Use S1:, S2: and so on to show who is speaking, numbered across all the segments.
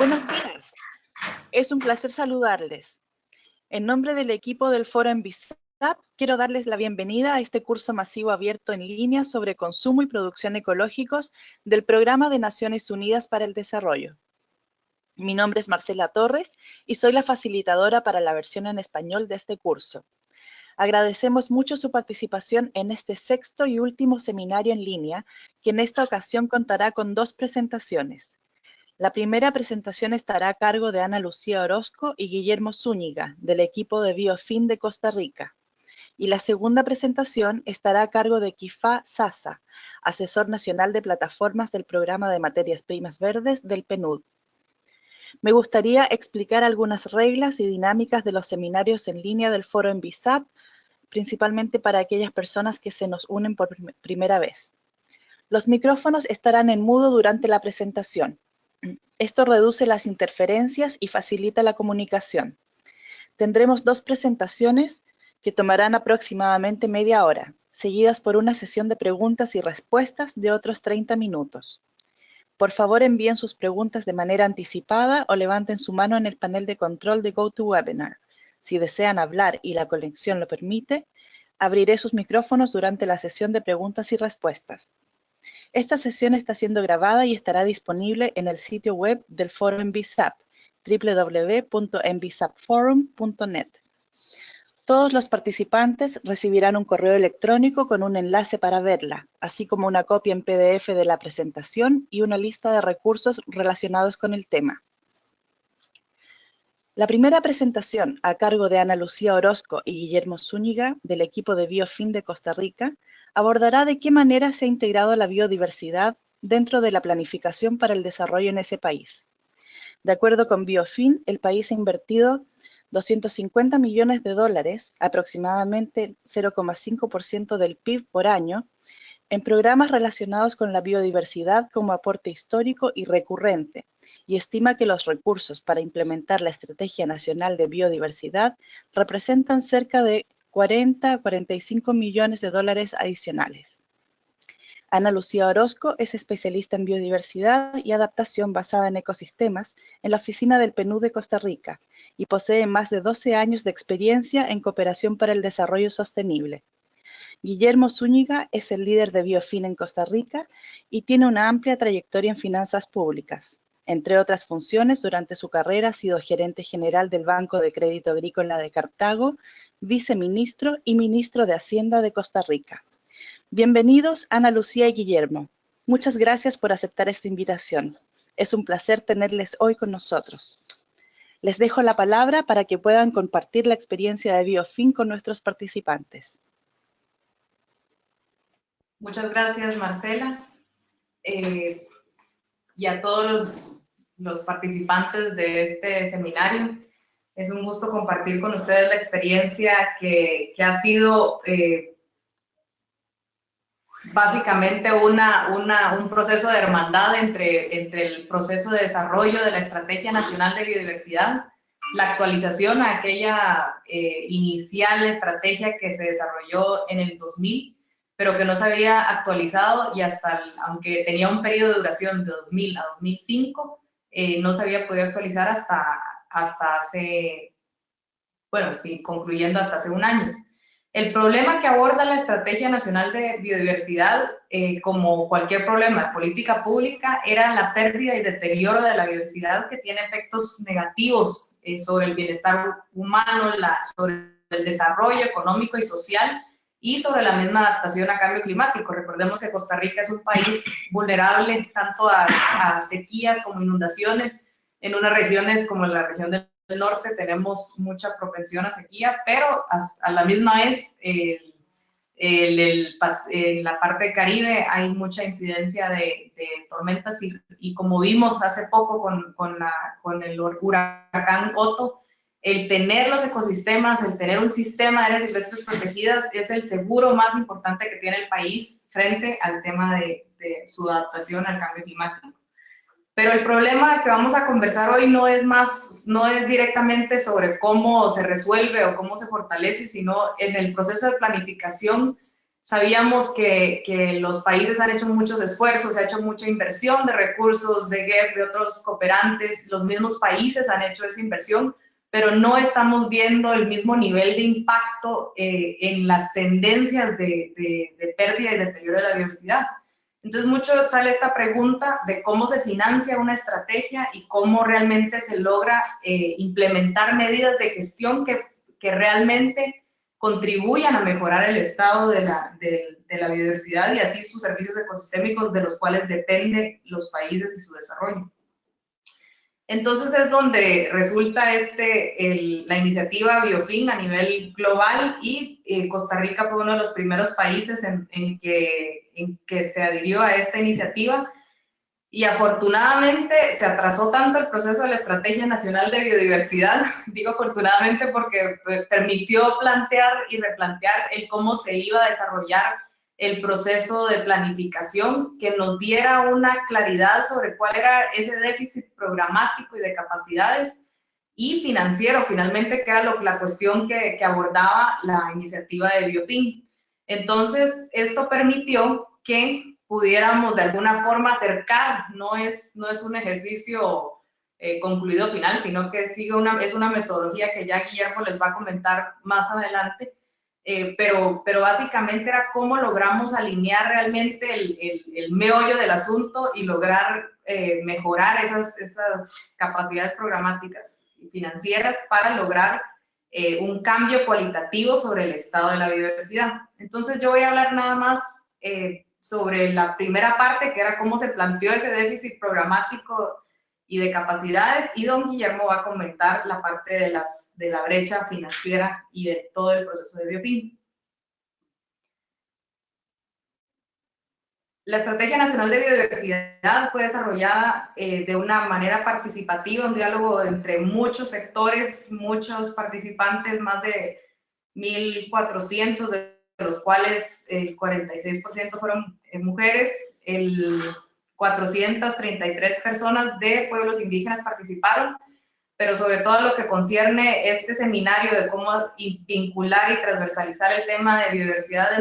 S1: Buenos días, es un placer saludarles. En nombre del equipo del Foro Envisap, quiero darles la bienvenida a este curso masivo abierto en línea sobre consumo y producción ecológicos del Programa de Naciones Unidas para el Desarrollo. Mi nombre es Marcela Torres y soy la facilitadora para la versión en español de este curso. Agradecemos mucho su participación en este sexto y último seminario en línea, que en esta ocasión contará con 2 presentaciones. La primera presentación estará a cargo de Ana Lucía Orozco y Guillermo Zúñiga, del equipo de Biofin de Costa Rica. Y la segunda presentación estará a cargo de Kifá Sasa, asesor nacional de plataformas del Programa de Materias Primas Verdes del PNUD. Me gustaría explicar algunas reglas y dinámicas de los seminarios en línea del Foro Envisap, principalmente para aquellas personas que se nos unen por primera vez. Los micrófonos estarán en mudo durante la presentación. Esto reduce las interferencias y facilita la comunicación. Tendremos 2 presentaciones que tomarán aproximadamente media hora, seguidas por una sesión de preguntas y respuestas de otros 30 minutos. Por favor, envíen sus preguntas de manera anticipada o levanten su mano en el panel de control de GoToWebinar. Si desean hablar y la conexión lo permite, abriré sus micrófonos durante la sesión de preguntas y respuestas. Esta sesión está siendo grabada y estará disponible en el sitio web del Foro Envisap, www.envisapforum.net. Todos los participantes recibirán un correo electrónico con un enlace para verla, así como una copia en PDF de la presentación y una lista de recursos relacionados con el tema. La primera presentación, a cargo de Ana Lucía Orozco y Guillermo Zúñiga, del equipo de Biofin de Costa Rica, abordará de qué manera se ha integrado la biodiversidad dentro de la planificación para el desarrollo en ese país. De acuerdo con Biofin, el país ha invertido 250 millones de dólares, aproximadamente 0,5% del PIB por año, en programas relacionados con la biodiversidad como aporte histórico y recurrente, y estima que los recursos para implementar la Estrategia Nacional de Biodiversidad representan cerca de 40 a 45 millones de dólares adicionales. Ana Lucía Orozco es especialista en biodiversidad y adaptación basada en ecosistemas en la oficina del PNUD de Costa Rica y posee más de 12 años de experiencia en cooperación para el desarrollo sostenible. Guillermo Zúñiga es el líder de Biofin en Costa Rica y tiene una amplia trayectoria en finanzas públicas. Entre otras funciones, durante su carrera ha sido gerente general del Banco de Crédito Agrícola de Cartago, viceministro y ministro de Hacienda de Costa Rica. Bienvenidos, Ana Lucía y Guillermo. Muchas gracias por aceptar esta invitación. Es un placer tenerles hoy con nosotros. Les dejo la palabra para que puedan compartir la experiencia de Biofin con nuestros participantes.
S2: Muchas gracias, Marcela, y a todos los participantes de este seminario. Es un gusto compartir con ustedes la experiencia que ha sido básicamente un proceso de hermandad entre el proceso de desarrollo de la Estrategia Nacional de Biodiversidad, la actualización a aquella inicial estrategia que se desarrolló en el 2000, pero que no se había actualizado y aunque tenía un periodo de duración de 2000 a 2005, no se había podido actualizar hasta hace, bueno, concluyendo hasta hace un año. El problema que aborda la Estrategia Nacional de Biodiversidad, como cualquier problema de política pública, era la pérdida y deterioro de la biodiversidad, que tiene efectos negativos sobre el bienestar humano, sobre el desarrollo económico y social y sobre la misma adaptación a cambio climático. Recordemos que Costa Rica es un país vulnerable tanto a sequías como inundaciones. En unas regiones como la región del norte tenemos mucha propensión a sequía, pero a la misma vez en la parte del Caribe hay mucha incidencia de tormentas y como vimos hace poco con el huracán Otto, el tener los ecosistemas, el tener un sistema de áreas silvestres protegidas es el seguro más importante que tiene el país frente al tema de su adaptación al cambio climático. Pero el problema que vamos a conversar hoy no es directamente sobre cómo se resuelve o cómo se fortalece, sino en el proceso de planificación Sabíamos que los países han hecho muchos esfuerzos, se ha hecho mucha inversión de recursos de GEF, de otros cooperantes, los mismos países han hecho esa inversión, pero no estamos viendo el mismo nivel de impacto en las tendencias de pérdida y deterioro de la biodiversidad. Entonces, mucho sale esta pregunta de cómo se financia una estrategia y cómo realmente se logra implementar medidas de gestión que realmente contribuyan a mejorar el estado de la biodiversidad y así sus servicios ecosistémicos de los cuales dependen los países y su desarrollo. Entonces es donde resulta la iniciativa Biofin a nivel global y Costa Rica fue uno de los primeros países en que se adhirió a esta iniciativa y afortunadamente se atrasó tanto el proceso de la Estrategia Nacional de Biodiversidad, digo afortunadamente porque permitió plantear y replantear el cómo se iba a desarrollar el proceso de planificación, que nos diera una claridad sobre cuál era ese déficit programático y de capacidades y financiero, finalmente, que era la cuestión que abordaba la iniciativa de Biofin. Entonces, esto permitió que pudiéramos de alguna forma acercar, no es un ejercicio concluido final, sino que sigue es una metodología que ya Guillermo les va a comentar más adelante, pero básicamente era cómo logramos alinear realmente el meollo del asunto y lograr mejorar esas capacidades programáticas y financieras para lograr un cambio cualitativo sobre el estado de la biodiversidad. Entonces yo voy a hablar nada más sobre la primera parte, que era cómo se planteó ese déficit programático y de capacidades, y don Guillermo va a comentar la parte de la brecha financiera y de todo el proceso de Biofin. La Estrategia Nacional de Biodiversidad fue desarrollada de una manera participativa, un diálogo entre muchos sectores, muchos participantes, más de 1.400, de los cuales el 46% fueron mujeres, 433 personas de pueblos indígenas participaron, pero sobre todo lo que concierne este seminario de cómo vincular y transversalizar el tema de biodiversidad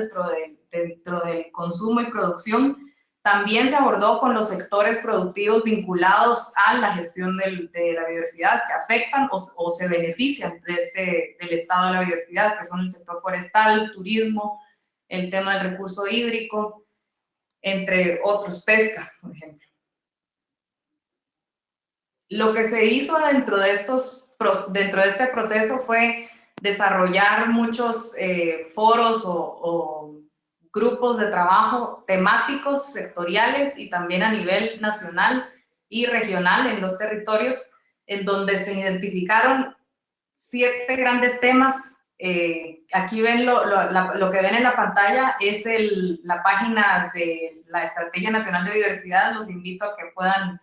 S2: dentro del consumo y producción, también se abordó con los sectores productivos vinculados a la gestión de la biodiversidad, que afectan o se benefician del estado de la biodiversidad, que son el sector forestal, turismo, el tema del recurso hídrico, entre otros, pesca, por ejemplo. Lo que se hizo dentro de este proceso fue desarrollar muchos foros o grupos de trabajo temáticos, sectoriales y también a nivel nacional y regional en los territorios, en donde se identificaron 7 grandes temas. Aquí ven lo que ven en la pantalla es la página de la Estrategia Nacional de Biodiversidad. Los invito a que puedan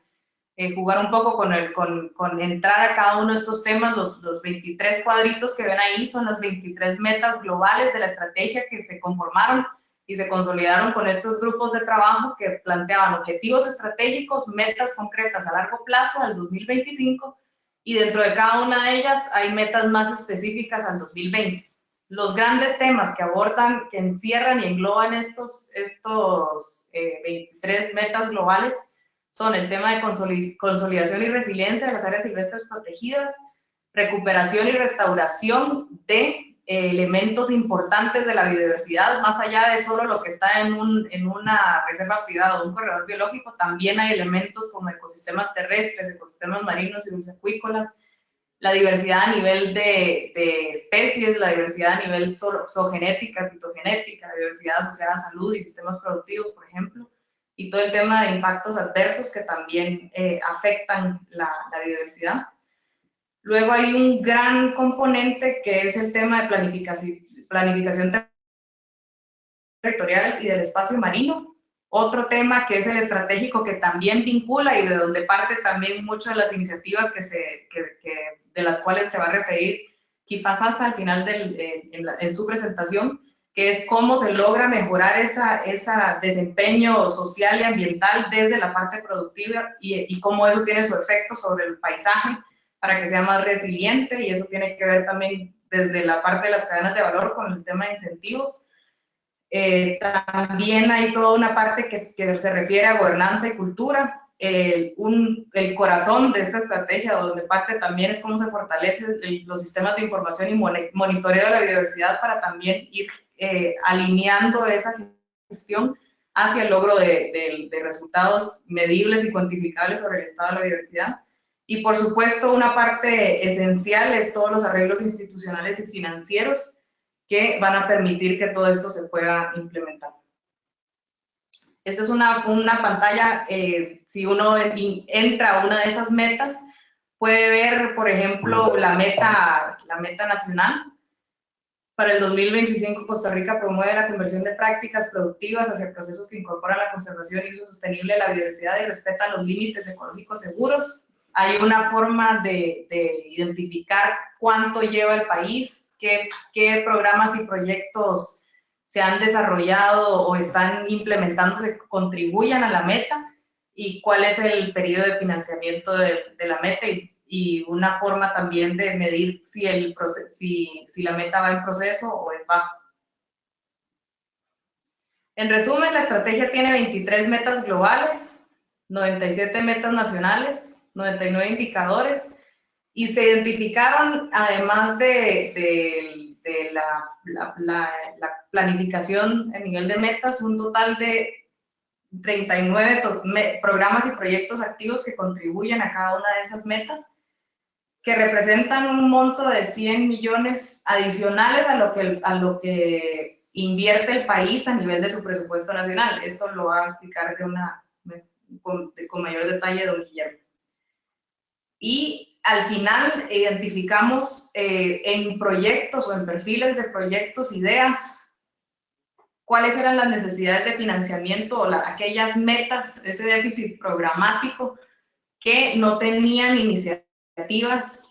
S2: jugar un poco con entrar a cada uno de estos temas. Los 23 cuadritos que ven ahí son las 23 metas globales de la estrategia que se conformaron y se consolidaron con estos grupos de trabajo que planteaban objetivos estratégicos, metas concretas a largo plazo al 2025, y dentro de cada una de ellas hay metas más específicas al 2020. Los grandes temas que abordan, que encierran y engloban estos 23 metas globales son el tema de consolidación y resiliencia de las áreas silvestres protegidas, recuperación y restauración de elementos importantes de la biodiversidad, más allá de solo lo que está en una reserva privada o un corredor biológico, también hay elementos como ecosistemas terrestres, ecosistemas marinos y dulceacuícolas, la diversidad a nivel de especies, la diversidad a nivel zoogenética, fitogenética, la diversidad asociada a salud y sistemas productivos, por ejemplo, y todo el tema de impactos adversos que también afectan la biodiversidad. Luego hay un gran componente que es el tema de planificación territorial y del espacio marino. Otro tema que es el estratégico, que también vincula y de donde parte también muchas de las iniciativas de las cuales se va a referir Kifa Sasa al final en su presentación, que es cómo se logra mejorar ese desempeño social y ambiental desde la parte productiva y cómo eso tiene su efecto sobre el paisaje para que sea más resiliente, y eso tiene que ver también desde la parte de las cadenas de valor con el tema de incentivos. También hay toda una parte que se refiere a gobernanza y cultura. El corazón de esta estrategia, donde parte también es cómo se fortalecen los sistemas de información y monitoreo de la biodiversidad para también ir alineando esa gestión hacia el logro de resultados medibles y cuantificables sobre el estado de la biodiversidad. Y por supuesto, una parte esencial es todos los arreglos institucionales y financieros que van a permitir que todo esto se pueda implementar. Esta es una pantalla, si uno entra a una de esas metas, puede ver, por ejemplo, la meta nacional. Para el 2025, Costa Rica promueve la conversión de prácticas productivas hacia procesos que incorporan la conservación y uso sostenible de la biodiversidad y respetan los límites ecológicos seguros. Hay una forma de identificar cuánto lleva el país, qué programas y proyectos se han desarrollado o están implementándose que contribuyan a la meta y cuál es el periodo de financiamiento de la meta y una forma también de medir si la meta va en proceso o en bajo. En resumen, la estrategia tiene 23 metas globales, 97 metas nacionales, 99 indicadores, y se identificaron, además de la planificación a nivel de metas, un total de 39 programas y proyectos activos que contribuyen a cada una de esas metas, que representan un monto de 100 millones adicionales a lo que invierte el país a nivel de su presupuesto nacional. Esto lo va a explicar con mayor detalle don Guillermo. Y al final identificamos en proyectos o en perfiles de proyectos, ideas, cuáles eran las necesidades de financiamiento o aquellas metas, ese déficit programático que no tenían iniciativas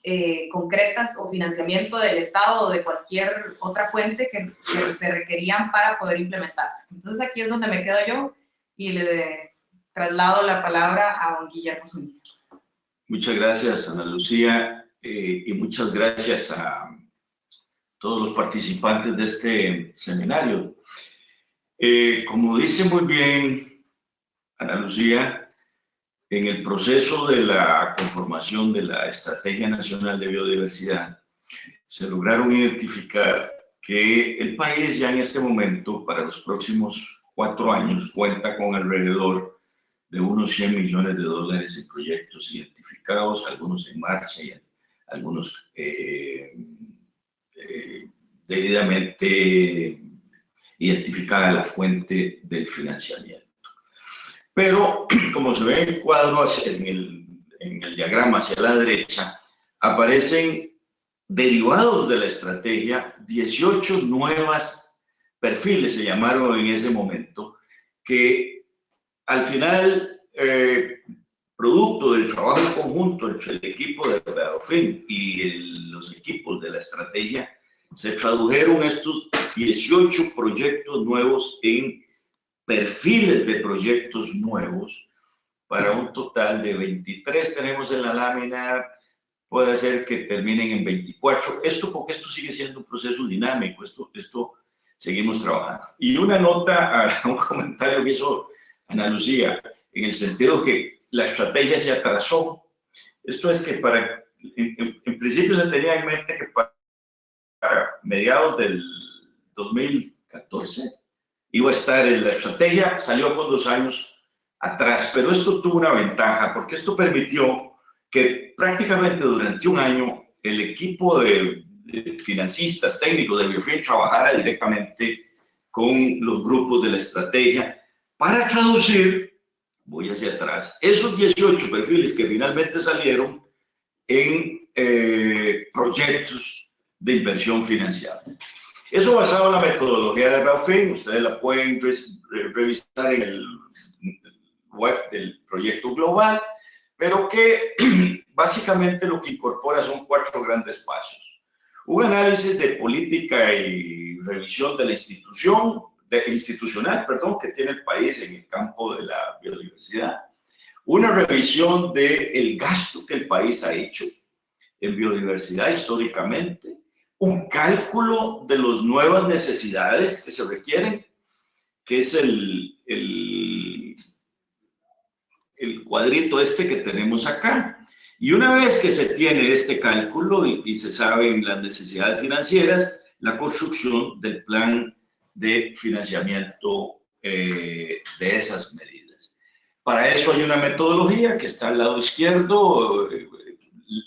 S2: concretas o financiamiento del Estado o de cualquier otra fuente que se requerían para poder implementarse. Entonces aquí es donde me quedo yo y le traslado la palabra a don Guillermo Zúñiga.
S3: Muchas gracias, Ana Lucía, y muchas gracias a todos los participantes de este seminario. Como dice muy bien Ana Lucía, en el proceso de la conformación de la Estrategia Nacional de Biodiversidad, se lograron identificar que el país ya en este momento, para los próximos 4 años, cuenta con alrededor de unos 100 millones de dólares en proyectos identificados, algunos en marcha y algunos debidamente identificada la fuente del financiamiento. Pero, como se ve en el cuadro, en el diagrama hacia la derecha, aparecen derivados de la estrategia 18 nuevas perfiles, se llamaron en ese momento, que al final, producto del trabajo conjunto entre el equipo de BioFin y los equipos de la estrategia, se tradujeron estos 18 proyectos nuevos en perfiles de proyectos nuevos para un total de 23 tenemos en la lámina, puede ser que terminen en 24, porque esto sigue siendo un proceso dinámico, esto seguimos trabajando. Y una nota, un comentario que hizo Ana Lucía, en el sentido que la estrategia se atrasó. Esto es que en principio se tenía en mente que para mediados del 2014 iba a estar en la estrategia, salió con 2 años atrás, pero esto tuvo una ventaja, porque esto permitió que prácticamente durante 1 año el equipo de financistas, técnicos de BioFin trabajara directamente con los grupos de la estrategia para traducir, voy hacia atrás, esos 18 perfiles que finalmente salieron en proyectos de inversión financiable. Eso basado en la metodología de BioFin, ustedes la pueden revisar en el web del proyecto global, pero que básicamente lo que incorpora son 4 grandes pasos. Un análisis de política y revisión de la institucional que tiene el país en el campo de la biodiversidad. Una revisión del gasto que el país ha hecho en biodiversidad históricamente. Un cálculo de las nuevas necesidades que se requieren que es el cuadrito este que tenemos acá. Y una vez que se tiene este cálculo y se saben las necesidades financieras, la construcción del plan de financiamiento de esas medidas. Para eso hay una metodología que está al lado izquierdo.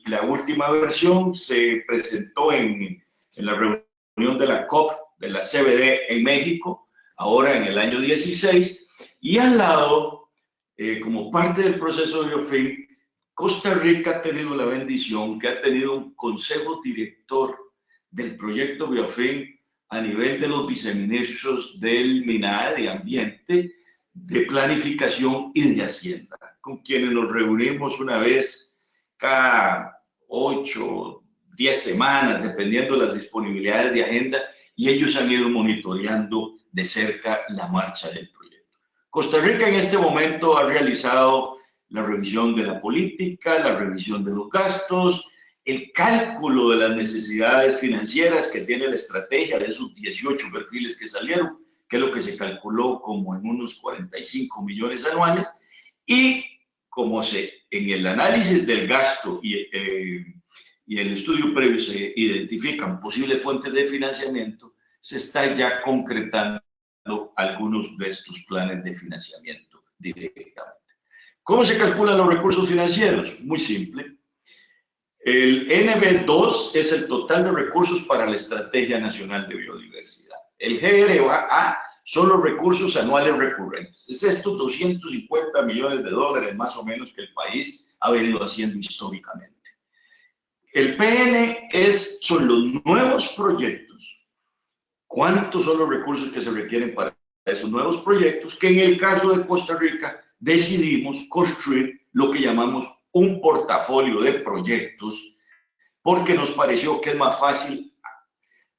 S3: La última versión se presentó en la reunión de la COP, de la CBD en México, ahora en el año 16, y al lado, como parte del proceso de Biofin, Costa Rica ha tenido la bendición que ha tenido un consejo director del proyecto Biofin a nivel de los viceministros del MINAE, de Ambiente, de Planificación y de Hacienda, con quienes nos reunimos una vez cada 8, 10 semanas, dependiendo de las disponibilidades de agenda, y ellos han ido monitoreando de cerca la marcha del proyecto. Costa Rica en este momento ha realizado la revisión de la política, la revisión de los gastos, el cálculo de las necesidades financieras que tiene la estrategia de esos 18 perfiles que salieron, que es lo que se calculó como en unos 45 millones anuales, y como en el análisis del gasto y el estudio previo se identifican posibles fuentes de financiamiento, se está ya concretando algunos de estos planes de financiamiento directamente. ¿Cómo se calculan los recursos financieros? Muy simple. El NB2 es el total de recursos para la Estrategia Nacional de Biodiversidad. El GRA son los recursos anuales recurrentes. Es estos 250 millones de dólares más o menos que el país ha venido haciendo históricamente. El PN son los nuevos proyectos. ¿Cuántos son los recursos que se requieren para esos nuevos proyectos? Que en el caso de Costa Rica decidimos construir lo que llamamos un portafolio de proyectos, porque nos pareció que es más fácil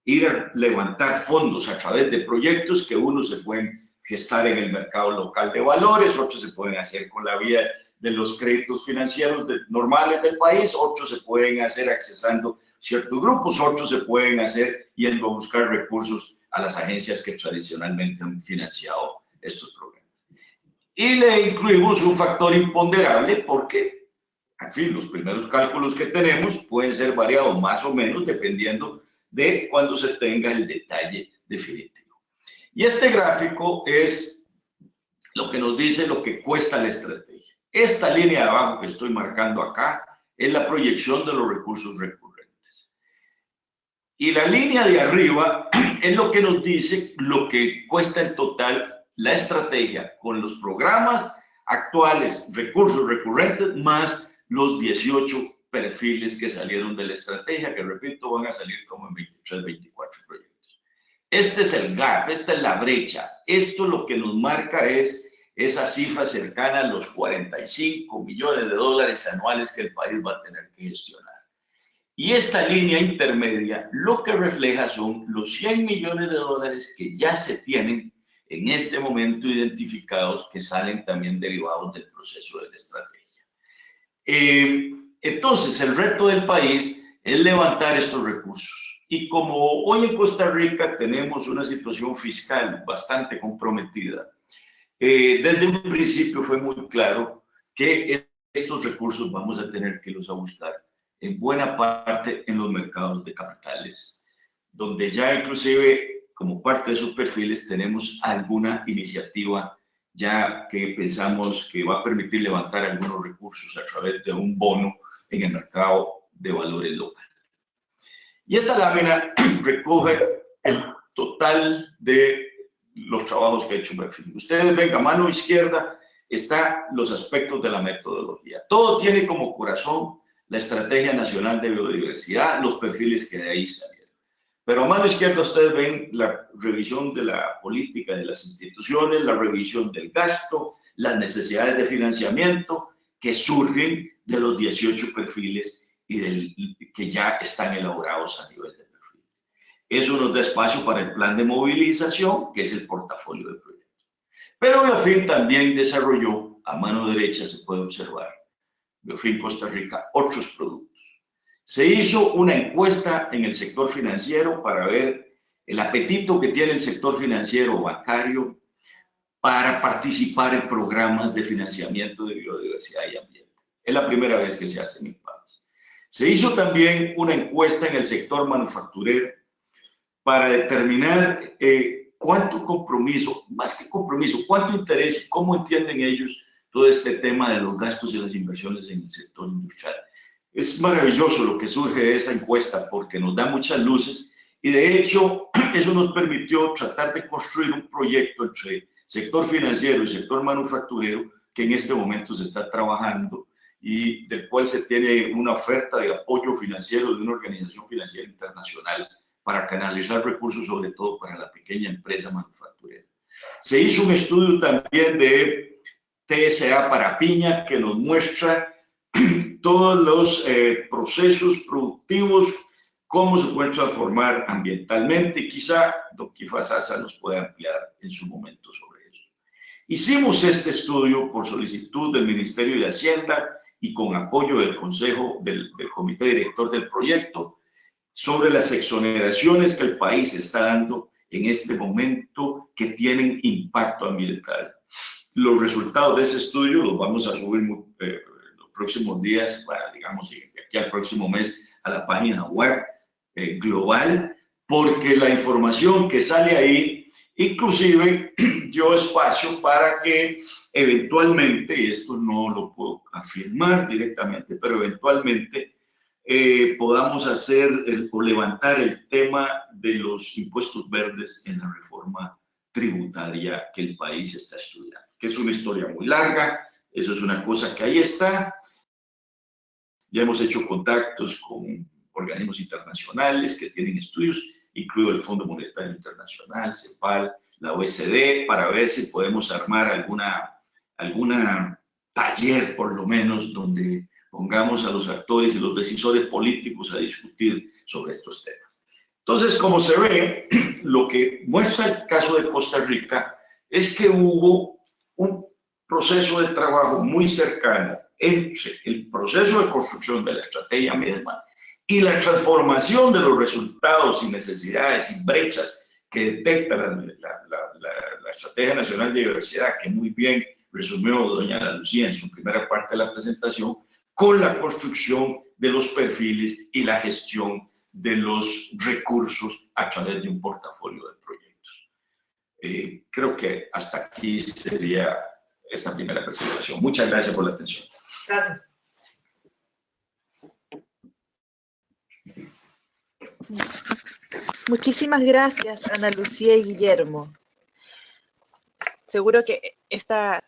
S3: ir a levantar fondos a través de proyectos que unos se pueden gestar en el mercado local de valores, otros se pueden hacer con la vía de los créditos financieros normales del país, otros se pueden hacer accesando ciertos grupos, otros se pueden hacer yendo a buscar recursos a las agencias que tradicionalmente han financiado estos programas. Y le incluimos un factor imponderable porque, en fin, los primeros cálculos que tenemos pueden ser variados más o menos dependiendo de cuando se tenga el detalle definitivo. Y este gráfico es lo que nos dice lo que cuesta la estrategia. Esta línea de abajo que estoy marcando acá es la proyección de los recursos recurrentes. Y la línea de arriba es lo que nos dice lo que cuesta en total la estrategia con los programas actuales, recursos recurrentes, más los 18 perfiles que salieron de la estrategia, que repito, van a salir como en 23, 24 proyectos. Este es el gap, esta es la brecha. Esto lo que nos marca es esa cifra cercana a los 45 millones de dólares anuales que el país va a tener que gestionar. Y esta línea intermedia lo que refleja son los 100 millones de dólares que ya se tienen en este momento identificados, que salen también derivados del proceso de la estrategia. Entonces, el reto del país es levantar estos recursos. Y como hoy en Costa Rica tenemos una situación fiscal bastante comprometida, desde un principio fue muy claro que estos recursos vamos a tener que los buscar en buena parte en los mercados de capitales, donde ya inclusive como parte de sus perfiles tenemos alguna iniciativa ya que pensamos que va a permitir levantar algunos recursos a través de un bono en el mercado de valores local. Y esta lámina recoge el total de los trabajos que ha hecho Biofin. Ustedes ven, a mano izquierda están los aspectos de la metodología. Todo tiene como corazón la Estrategia Nacional de Biodiversidad, los perfiles que de ahí salieron. Pero a mano izquierda ustedes ven la revisión de la política de las instituciones, la revisión del gasto, las necesidades de financiamiento que surgen de los 18 perfiles y que ya están elaborados a nivel de perfiles. Eso nos da espacio para el plan de movilización, que es el portafolio de proyectos. Pero Biofin también desarrolló, a mano derecha se puede observar, Biofin Costa Rica, otros productos. Se hizo una encuesta en el sector financiero para ver el apetito que tiene el sector financiero bancario para participar en programas de financiamiento de biodiversidad y ambiente. Es la primera vez que se hace en el país. Se hizo también una encuesta en el sector manufacturero para determinar cuánto compromiso, más que compromiso, cuánto interés, cómo entienden ellos todo este tema de los gastos y las inversiones en el sector industrial. Es maravilloso lo que surge de esa encuesta porque nos da muchas luces y de hecho eso nos permitió tratar de construir un proyecto entre sector financiero y sector manufacturero que en este momento se está trabajando y del cual se tiene una oferta de apoyo financiero de una organización financiera internacional para canalizar recursos, sobre todo para la pequeña empresa manufacturera. Se hizo un estudio también de TSA para piña que nos muestra todos los procesos productivos, cómo se pueden transformar ambientalmente. Quizá don Kifá Sasa nos pueda ampliar en su momento sobre eso. Hicimos este estudio por solicitud del Ministerio de Hacienda y con apoyo del Consejo, del Comité Director del proyecto, sobre las exoneraciones que el país está dando en este momento que tienen impacto ambiental. Los resultados de ese estudio los vamos a subir los próximos días, para, digamos, de aquí al próximo mes a la página web global, porque la información que sale ahí, inclusive dio espacio para que eventualmente, y esto no lo puedo afirmar directamente, pero eventualmente podamos hacer o levantar el tema de los impuestos verdes en la reforma tributaria que el país está estudiando, que es una historia muy larga, eso es una cosa que ahí está. Ya hemos hecho contactos con organismos internacionales que tienen estudios, incluido el Fondo Monetario Internacional, CEPAL, la OECD, para ver si podemos armar alguna taller, por lo menos, donde pongamos a los actores y los decisores políticos a discutir sobre estos temas. Entonces, como se ve, lo que muestra el caso de Costa Rica es que hubo un proceso de trabajo muy cercano entre el proceso de construcción de la estrategia misma y la transformación de los resultados y necesidades y brechas que detecta la Estrategia Nacional de Biodiversidad, que muy bien resumió doña Ana Lucía en su primera parte de la presentación, con la construcción de los perfiles y la gestión de los recursos a través de un portafolio de proyectos. Creo que hasta aquí sería esta primera presentación. Muchas gracias por la atención.
S2: Gracias.
S1: Muchísimas gracias, Ana Lucía y Guillermo. Seguro que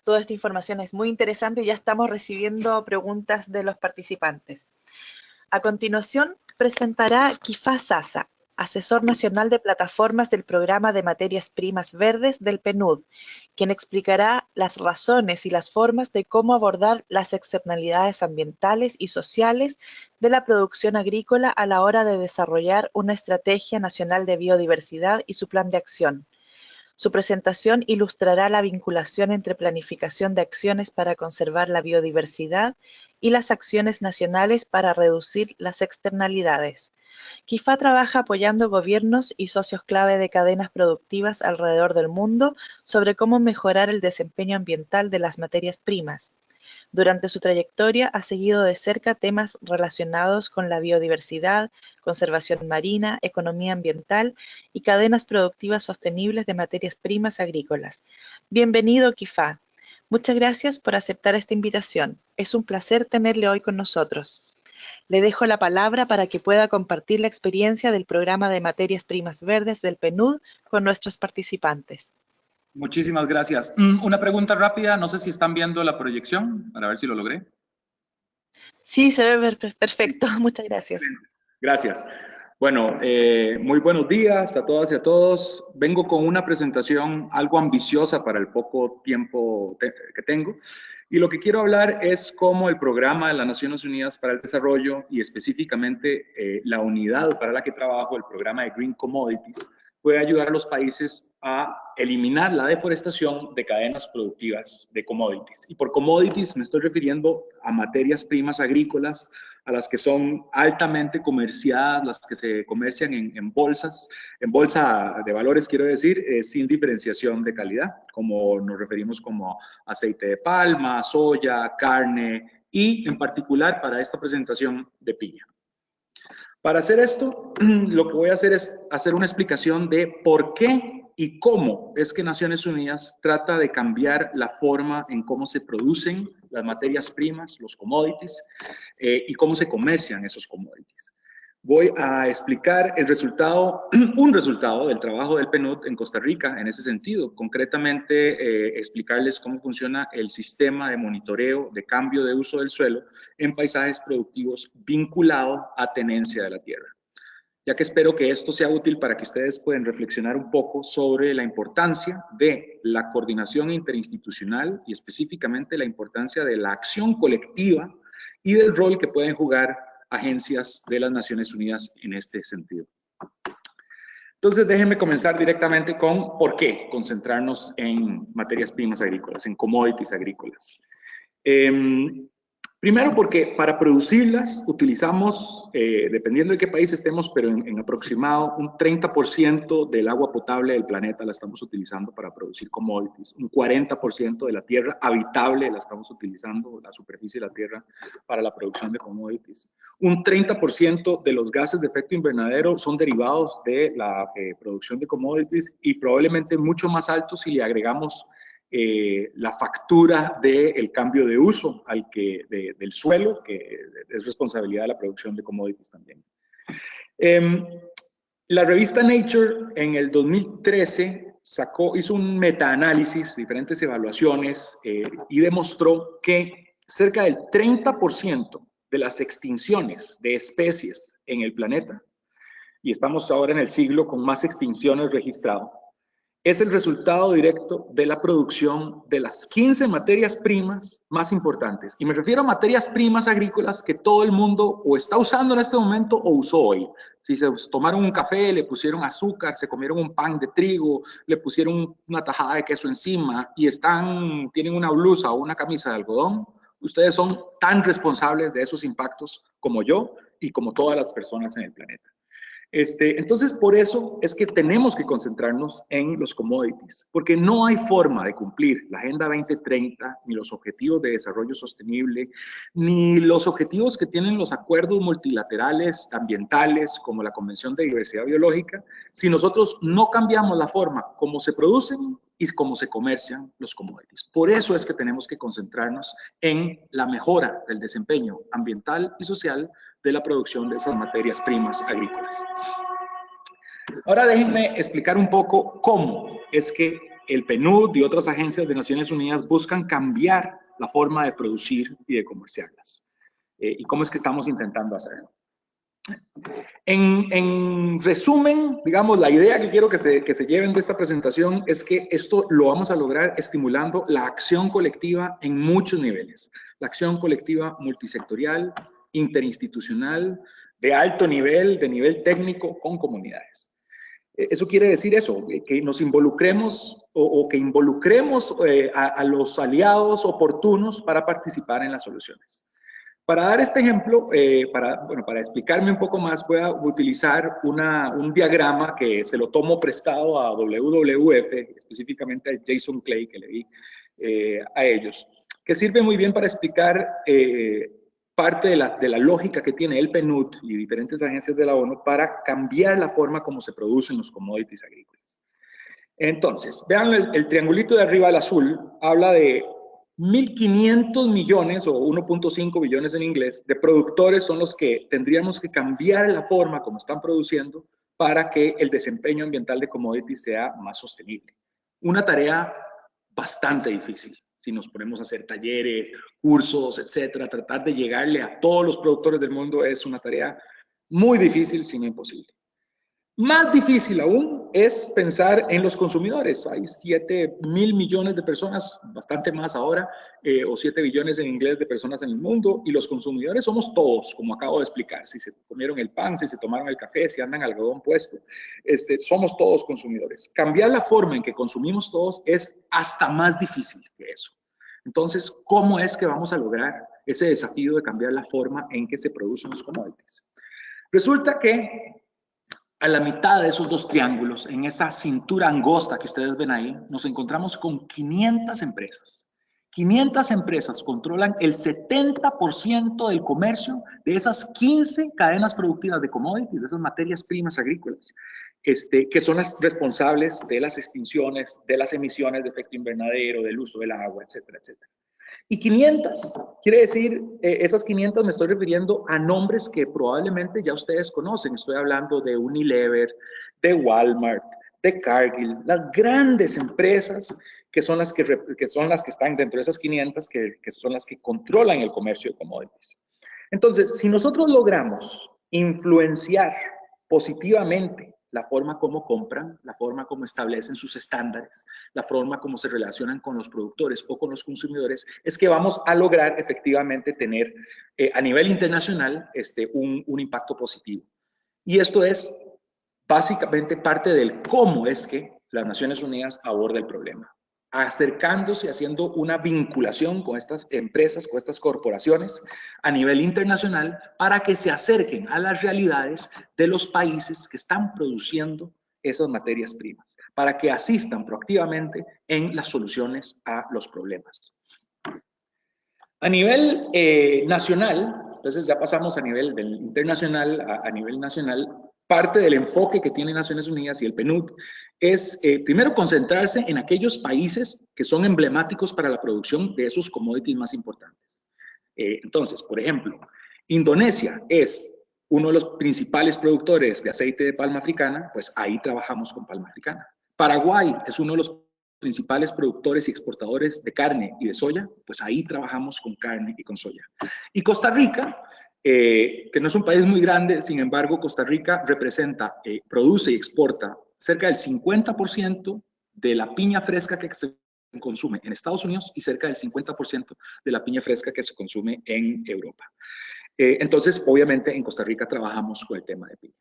S1: toda esta información es muy interesante y ya estamos recibiendo preguntas de los participantes. A continuación, presentará Kifá Sasa, asesor nacional de plataformas del Programa de Materias Primas Verdes del PNUD, quien explicará las razones y las formas de cómo abordar las externalidades ambientales y sociales de la producción agrícola a la hora de desarrollar una estrategia nacional de biodiversidad y su plan de acción. Su presentación ilustrará la vinculación entre planificación de acciones para conservar la biodiversidad y las acciones nacionales para reducir las externalidades. Kifá trabaja apoyando gobiernos y socios clave de cadenas productivas alrededor del mundo sobre cómo mejorar el desempeño ambiental de las materias primas. Durante su trayectoria ha seguido de cerca temas relacionados con la biodiversidad, conservación marina, economía ambiental y cadenas productivas sostenibles de materias primas agrícolas. Bienvenido, Kifá. Muchas gracias por aceptar esta invitación. Es un placer tenerle hoy con nosotros. Le dejo la palabra para que pueda compartir la experiencia del programa de materias primas verdes del PNUD con nuestros participantes.
S4: Muchísimas gracias. Una pregunta rápida, no sé si están viendo la proyección, para ver si lo logré.
S1: Sí, se ve perfecto. Muchas gracias.
S4: Gracias. Bueno, muy buenos días a todas y a todos. Vengo con una presentación algo ambiciosa para el poco tiempo que tengo. Y lo que quiero hablar es cómo el programa de las Naciones Unidas para el Desarrollo y específicamente la unidad para la que trabajo, el programa de Green Commodities, puede ayudar a los países a eliminar la deforestación de cadenas productivas de commodities. Y por commodities me estoy refiriendo a materias primas agrícolas, a las que son altamente comerciadas, las que se comercian en bolsas, en bolsa de valores, quiero decir, sin diferenciación de calidad, como nos referimos como aceite de palma, soya, carne y en particular para esta presentación de piña. Para hacer esto, lo que voy a hacer es hacer una explicación de por qué y cómo es que Naciones Unidas trata de cambiar la forma en cómo se producen las materias primas, los commodities, y cómo se comercian esos commodities. Voy a explicar el resultado, un resultado del trabajo del PNUD en Costa Rica en ese sentido. Concretamente, explicarles cómo funciona el sistema de monitoreo de cambio de uso del suelo en paisajes productivos vinculado a tenencia de la tierra. Ya que espero que esto sea útil para que ustedes puedan reflexionar un poco sobre la importancia de la coordinación interinstitucional y específicamente la importancia de la acción colectiva y del rol que pueden jugar agencias de las Naciones Unidas en este sentido. Entonces, déjenme comenzar directamente con por qué concentrarnos en materias primas agrícolas, en commodities agrícolas. Primero porque para producirlas utilizamos, dependiendo de qué país estemos, pero en aproximado un 30% del agua potable del planeta la estamos utilizando para producir commodities, un 40% de la tierra habitable la estamos utilizando, la superficie de la tierra, para la producción de commodities. Un 30% de los gases de efecto invernadero son derivados de la producción de commodities y probablemente mucho más altos si le agregamos la factura del cambio de uso del suelo, que es responsabilidad de la producción de commodities también. La revista Nature en el 2013 hizo un metaanálisis, diferentes evaluaciones, y demostró que cerca del 30% de las extinciones de especies en el planeta, y estamos ahora en el siglo con más extinciones registradas, es el resultado directo de la producción de las 15 materias primas más importantes. Y me refiero a materias primas agrícolas que todo el mundo o está usando en este momento o usó hoy. Si se tomaron un café, le pusieron azúcar, se comieron un pan de trigo, le pusieron una tajada de queso encima y tienen una blusa o una camisa de algodón, ustedes son tan responsables de esos impactos como yo y como todas las personas en el planeta. Entonces, por eso es que tenemos que concentrarnos en los commodities, porque no hay forma de cumplir la Agenda 2030, ni los Objetivos de Desarrollo Sostenible, ni los objetivos que tienen los acuerdos multilaterales ambientales, como la Convención de Diversidad Biológica, si nosotros no cambiamos la forma como se producen y cómo se comercian los commodities. Por eso es que tenemos que concentrarnos en la mejora del desempeño ambiental y social de la producción de esas materias primas agrícolas. Ahora déjenme explicar un poco cómo es que el PNUD y otras agencias de Naciones Unidas buscan cambiar la forma de producir y de comerciarlas. Y cómo es que estamos intentando hacerlo. En resumen, digamos, la idea que quiero que se lleven de esta presentación es que esto lo vamos a lograr estimulando la acción colectiva en muchos niveles. La acción colectiva multisectorial, interinstitucional, de alto nivel, de nivel técnico, con comunidades. Eso quiere decir eso, que nos involucremos o que involucremos a los aliados oportunos para participar en las soluciones. Para dar este ejemplo, para explicarme un poco más, voy a utilizar un diagrama que se lo tomo prestado a WWF, específicamente a Jason Clay, que le di a ellos, que sirve muy bien para explicar parte de la lógica que tiene el PNUD y diferentes agencias de la ONU para cambiar la forma como se producen los commodities agrícolas. Entonces, vean el triangulito de arriba, el azul, habla de 1.500 millones o 1.5 billones en inglés de productores son los que tendríamos que cambiar la forma como están produciendo para que el desempeño ambiental de commodities sea más sostenible. Una tarea bastante difícil. Si nos ponemos a hacer talleres, cursos, etcétera, tratar de llegarle a todos los productores del mundo es una tarea muy difícil, si no imposible. Más difícil aún es pensar en los consumidores. Hay 7.000 millones de personas, bastante más ahora, o 7 billones en inglés de personas en el mundo, y los consumidores somos todos, como acabo de explicar. Si se comieron el pan, si se tomaron el café, si andan algodón puesto, somos todos consumidores. Cambiar la forma en que consumimos todos es hasta más difícil que eso. Entonces, ¿cómo es que vamos a lograr ese desafío de cambiar la forma en que se producen los commodities? Resulta que a la mitad de esos dos triángulos, en esa cintura angosta que ustedes ven ahí, nos encontramos con 500 empresas. 500 empresas controlan el 70% del comercio de esas 15 cadenas productivas de commodities, de esas materias primas agrícolas, que son las responsables de las extinciones, de las emisiones de efecto invernadero, del uso del agua, etcétera, etcétera. Y 500, quiere decir, esas 500 me estoy refiriendo a nombres que probablemente ya ustedes conocen. Estoy hablando de Unilever, de Walmart, de Cargill, las grandes empresas que son las que están dentro de esas 500, que son las que controlan el comercio de commodities. Entonces, si nosotros logramos influenciar positivamente la forma como compran, la forma como establecen sus estándares, la forma como se relacionan con los productores o con los consumidores, es que vamos a lograr efectivamente tener a nivel internacional un impacto positivo. Y esto es básicamente parte del cómo es que las Naciones Unidas aborda el problema, acercándose, haciendo una vinculación con estas empresas, con estas corporaciones a nivel internacional para que se acerquen a las realidades de los países que están produciendo esas materias primas, para que asistan proactivamente en las soluciones a los problemas. A nivel nacional, entonces ya pasamos a nivel del internacional, a nivel nacional. Parte del enfoque que tiene Naciones Unidas y el PNUD es, primero, concentrarse en aquellos países que son emblemáticos para la producción de esos commodities más importantes. Entonces, por ejemplo, Indonesia es uno de los principales productores de aceite de palma africana, pues ahí trabajamos con palma africana. Paraguay es uno de los principales productores y exportadores de carne y de soya, pues ahí trabajamos con carne y con soya. Y Costa Rica, que no es un país muy grande, sin embargo, Costa Rica representa, produce y exporta cerca del 50% de la piña fresca que se consume en Estados Unidos y cerca del 50% de la piña fresca que se consume en Europa. Entonces, obviamente, en Costa Rica trabajamos con el tema de piña.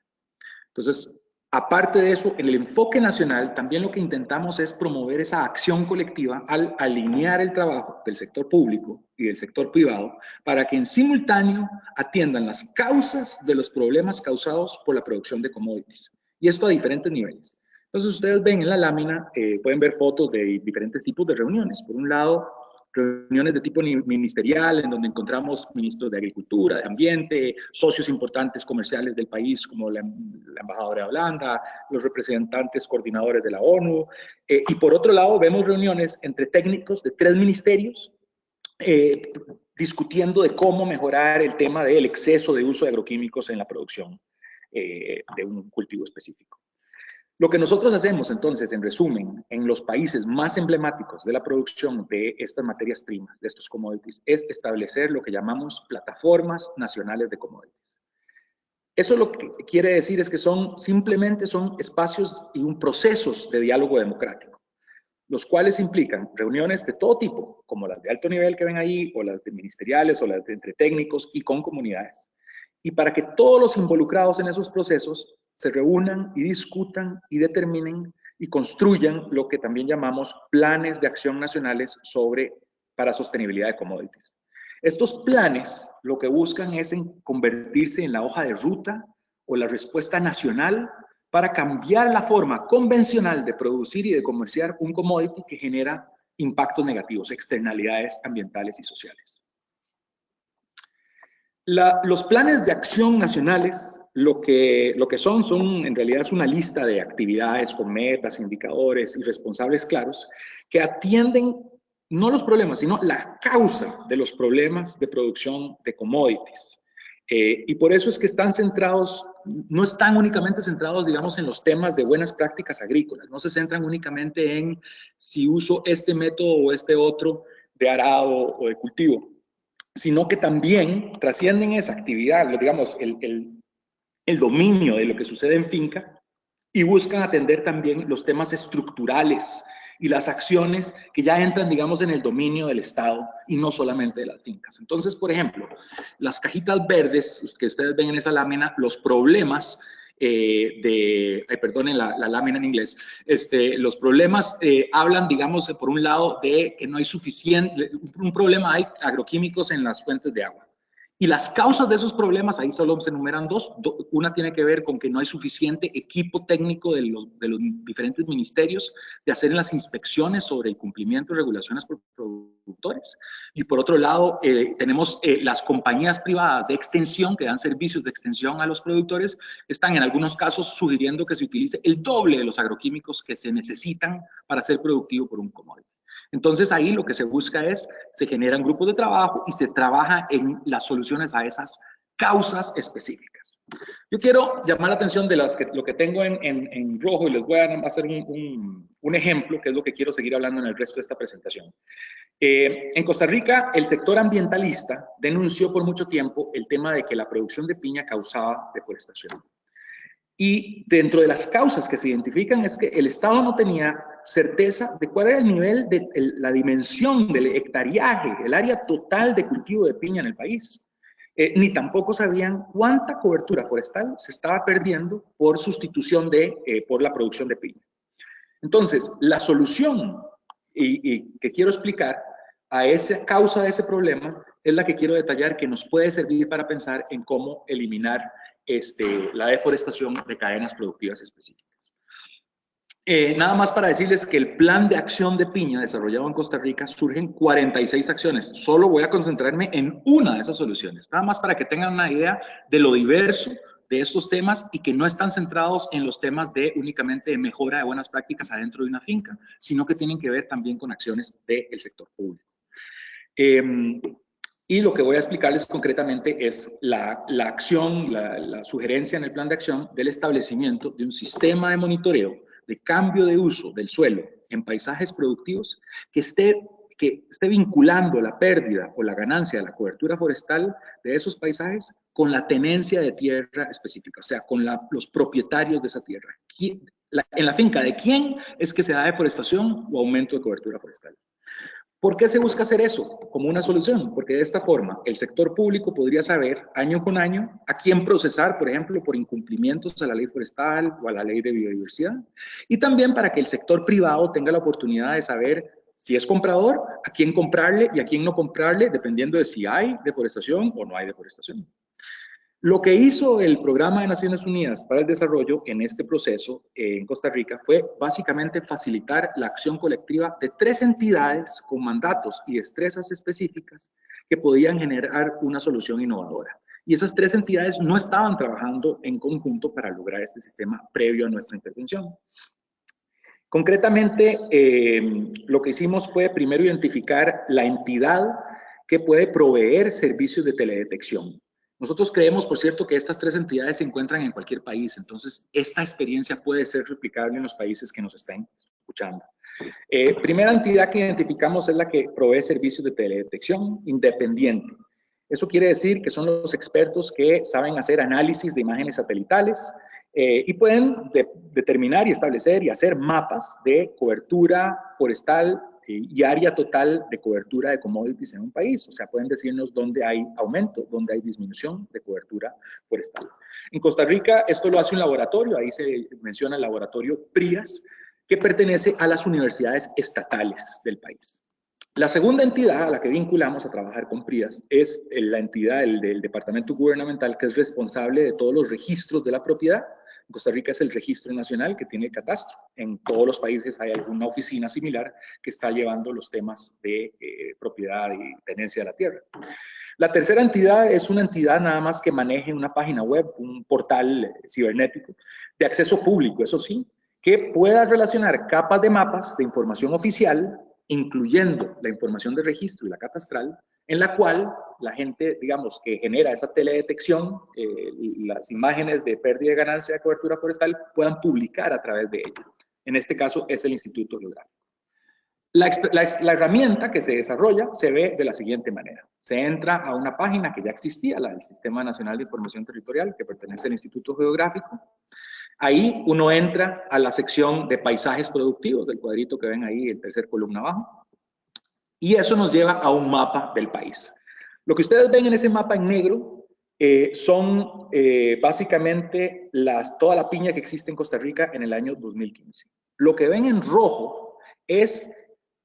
S4: Entonces, aparte de eso, en el enfoque nacional, también lo que intentamos es promover esa acción colectiva al alinear el trabajo del sector público y del sector privado para que en simultáneo atiendan las causas de los problemas causados por la producción de commodities. Y esto a diferentes niveles. Entonces, ustedes ven en la lámina, pueden ver fotos de diferentes tipos de reuniones. Por un lado, reuniones de tipo ministerial, en donde encontramos ministros de Agricultura, de Ambiente, socios importantes comerciales del país, como la embajadora de Holanda, los representantes coordinadores de la ONU. Y por otro lado, vemos reuniones entre técnicos de 3 ministerios, discutiendo de cómo mejorar el tema del exceso de uso de agroquímicos en la producción de un cultivo específico. Lo que nosotros hacemos entonces, en resumen, en los países más emblemáticos de la producción de estas materias primas, de estos commodities, es establecer lo que llamamos plataformas nacionales de commodities. Eso lo que quiere decir es que simplemente son espacios y procesos de diálogo democrático, los cuales implican reuniones de todo tipo, como las de alto nivel que ven ahí, o las de ministeriales, o las de entre técnicos y con comunidades. Y para que todos los involucrados en esos procesos se reúnan y discutan y determinen y construyan lo que también llamamos planes de acción nacionales para sostenibilidad de commodities. Estos planes lo que buscan es convertirse en la hoja de ruta o la respuesta nacional para cambiar la forma convencional de producir y de comerciar un commodity que genera impactos negativos, externalidades ambientales y sociales. Los planes de acción nacionales, lo que son en realidad es una lista de actividades con metas, indicadores y responsables claros que atienden no los problemas, sino la causa de los problemas de producción de commodities. Y por eso es que no están únicamente centrados, digamos, en los temas de buenas prácticas agrícolas, no se centran únicamente en si uso este método o este otro de arado o de cultivo, sino que también trascienden esa actividad, digamos, el dominio de lo que sucede en finca y buscan atender también los temas estructurales y las acciones que ya entran, digamos, en el dominio del Estado y no solamente de las fincas. Entonces, por ejemplo, las cajitas verdes que ustedes ven en esa lámina, los problemas perdonen la lámina en inglés, los problemas hablan, digamos, por un lado de que no hay suficiente, un problema hay agroquímicos en las fuentes de agua. Y las causas de esos problemas, ahí solo se enumeran dos. Una tiene que ver con que no hay suficiente equipo técnico de los diferentes ministerios de hacer las inspecciones sobre el cumplimiento de regulaciones por productores. Y por otro lado, tenemos las compañías privadas de extensión que dan servicios de extensión a los productores, están en algunos casos sugiriendo que se utilice el doble de los agroquímicos que se necesitan para ser productivo por un commodity. Entonces ahí lo que se busca es, se generan grupos de trabajo y se trabaja en las soluciones a esas causas específicas. Yo quiero llamar la atención de lo que tengo en rojo y les voy a hacer un ejemplo, que es lo que quiero seguir hablando en el resto de esta presentación. En Costa Rica, el sector ambientalista denunció por mucho tiempo el tema de que la producción de piña causaba deforestación. Y dentro de las causas que se identifican es que el Estado no tenía certeza de cuál era el nivel de la dimensión del hectareaje, el área total de cultivo de piña en el país. Ni tampoco sabían cuánta cobertura forestal se estaba perdiendo por sustitución por la producción de piña. Entonces, la solución y que quiero explicar a esa causa de ese problema es la que quiero detallar, que nos puede servir para pensar en cómo eliminar la deforestación de cadenas productivas específicas. Nada más para decirles que el plan de acción de piña desarrollado en Costa Rica surgen 46 acciones. Solo voy a concentrarme en una de esas soluciones. Nada más para que tengan una idea de lo diverso de estos temas y que no están centrados en los temas de únicamente de mejora de buenas prácticas adentro de una finca, sino que tienen que ver también con acciones del sector público. Y lo que voy a explicarles concretamente es la acción, la sugerencia en el plan de acción del establecimiento de un sistema de monitoreo de cambio de uso del suelo en paisajes productivos que esté vinculando la pérdida o la ganancia de la cobertura forestal de esos paisajes con la tenencia de tierra específica, o sea, con los propietarios de esa tierra. En la finca de quién es que se da deforestación o aumento de cobertura forestal. ¿Por qué se busca hacer eso como una solución? Porque de esta forma el sector público podría saber año con año a quién procesar, por ejemplo, por incumplimientos a la ley forestal o a la ley de biodiversidad. Y también para que el sector privado tenga la oportunidad de saber si es comprador, a quién comprarle y a quién no comprarle, dependiendo de si hay deforestación o no hay deforestación. Lo que hizo el Programa de Naciones Unidas para el Desarrollo en este proceso en Costa Rica fue básicamente facilitar la acción colectiva de 3 entidades con mandatos y destrezas específicas que podían generar una solución innovadora. Y esas 3 entidades no estaban trabajando en conjunto para lograr este sistema previo a nuestra intervención. Concretamente, lo que hicimos fue primero identificar la entidad que puede proveer servicios de teledetección. Nosotros creemos, por cierto, que estas 3 entidades se encuentran en cualquier país, entonces esta experiencia puede ser replicable en los países que nos estén escuchando. Primera entidad que identificamos es la que provee servicios de teledetección independiente. Eso quiere decir que son los expertos que saben hacer análisis de imágenes satelitales y pueden determinar y establecer y hacer mapas de cobertura forestal y área total de cobertura de commodities en un país. O sea, pueden decirnos dónde hay aumento, dónde hay disminución de cobertura forestal. En Costa Rica esto lo hace un laboratorio, ahí se menciona el laboratorio PRIAS, que pertenece a las universidades estatales del país. La segunda entidad a la que vinculamos a trabajar con PRIAS es la entidad del departamento gubernamental que es responsable de todos los registros de la propiedad. En Costa Rica es el Registro Nacional que tiene el catastro. En todos los países hay alguna oficina similar que está llevando los temas de propiedad y tenencia de la tierra. La tercera entidad es una entidad nada más que maneje una página web, un portal cibernético de acceso público, eso sí, que pueda relacionar capas de mapas de información oficial, incluyendo la información de registro y la catastral, en la cual la gente, digamos, que genera esa teledetección, las imágenes de pérdida y ganancia de cobertura forestal, puedan publicar a través de ella. En este caso es el Instituto Geográfico. La herramienta que se desarrolla se ve de la siguiente manera. Se entra a una página que ya existía, la del Sistema Nacional de Información Territorial, que pertenece al Instituto Geográfico. Ahí uno entra a la sección de paisajes productivos, del cuadrito que ven ahí, el tercer columna abajo, y eso nos lleva a un mapa del país. Lo que ustedes ven en ese mapa en negro son básicamente toda la piña que existe en Costa Rica en el año 2015. Lo que ven en rojo es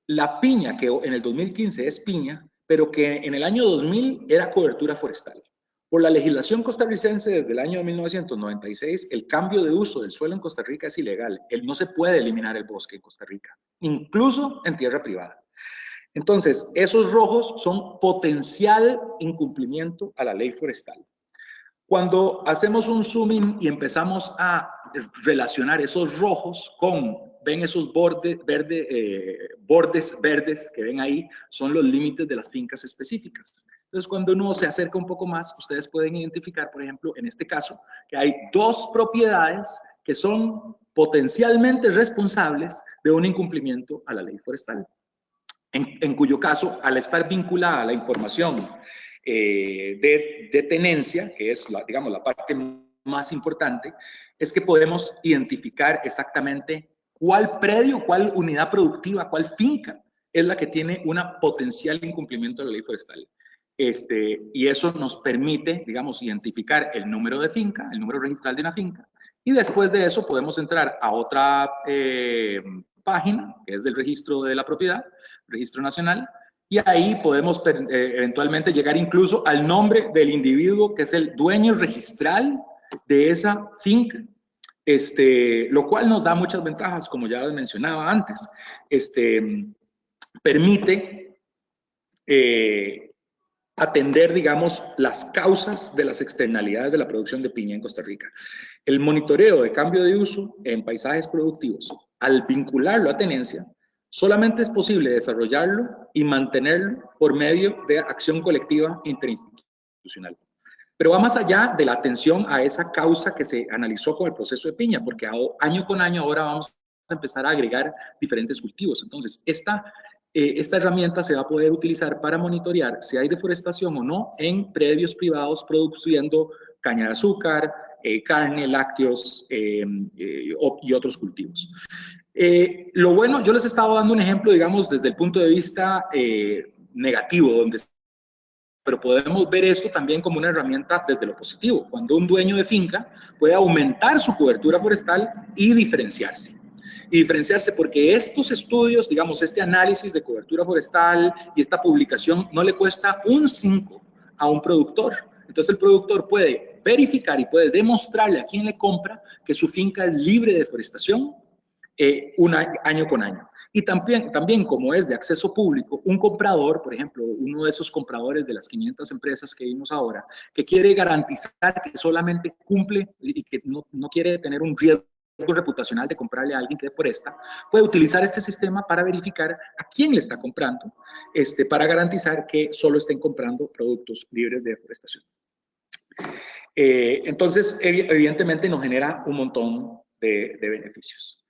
S4: la piña que en el 2015 es piña, pero que en el año 2000 era cobertura forestal. Por la legislación costarricense desde el año 1996, el cambio de uso del suelo en Costa Rica es ilegal. No se puede eliminar el bosque en Costa Rica, incluso en tierra privada. Entonces, esos rojos son potencial incumplimiento a la ley forestal. Cuando hacemos un zoom-in y empezamos a relacionar esos rojos con, ven esos bordes verdes que ven ahí, son los límites de las fincas específicas. Entonces, cuando uno se acerca un poco más, ustedes pueden identificar, por ejemplo, en este caso, que hay 2 propiedades que son potencialmente responsables de un incumplimiento a la ley forestal. En cuyo caso, al estar vinculada a la información de tenencia, que es, digamos, la parte más importante, es que podemos identificar exactamente cuál predio, cuál unidad productiva, cuál finca es la que tiene una potencial incumplimiento de la ley forestal. Y eso nos permite, digamos, identificar el número de finca, el número registral de una finca, y después de eso podemos entrar a otra página, que es del registro de la propiedad, registro nacional, y ahí podemos eventualmente llegar incluso al nombre del individuo que es el dueño registral de esa finca, lo cual nos da muchas ventajas, como ya les mencionaba antes. Permite atender, digamos, las causas de las externalidades de la producción de piña en Costa Rica. El monitoreo de cambio de uso en paisajes productivos, al vincularlo a tenencia, solamente es posible desarrollarlo y mantenerlo por medio de acción colectiva interinstitucional. Pero va más allá de la atención a esa causa que se analizó con el proceso de piña, porque año con año ahora vamos a empezar a agregar diferentes cultivos. Entonces, esta herramienta se va a poder utilizar para monitorear si hay deforestación o no en predios privados produciendo caña de azúcar, carne, lácteos y otros cultivos. Lo bueno, yo les he estado dando un ejemplo, digamos, desde el punto de vista negativo, pero podemos ver esto también como una herramienta desde lo positivo, cuando un dueño de finca puede aumentar su cobertura forestal y diferenciarse. Y diferenciarse porque estos estudios, digamos, este análisis de cobertura forestal y esta publicación no le cuesta un 5 a un productor. Entonces el productor puede verificar y puede demostrarle a quien le compra que su finca es libre de deforestación año con año. Y también como es de acceso público, un comprador, por ejemplo, uno de esos compradores de las 500 empresas que vimos ahora, que quiere garantizar que solamente cumple y que no quiere tener un riesgo reputacional de comprarle a alguien que deforesta, puede utilizar este sistema para verificar a quién le está comprando, para garantizar que solo estén comprando productos libres de deforestación. Entonces, evidentemente nos genera un montón de beneficios.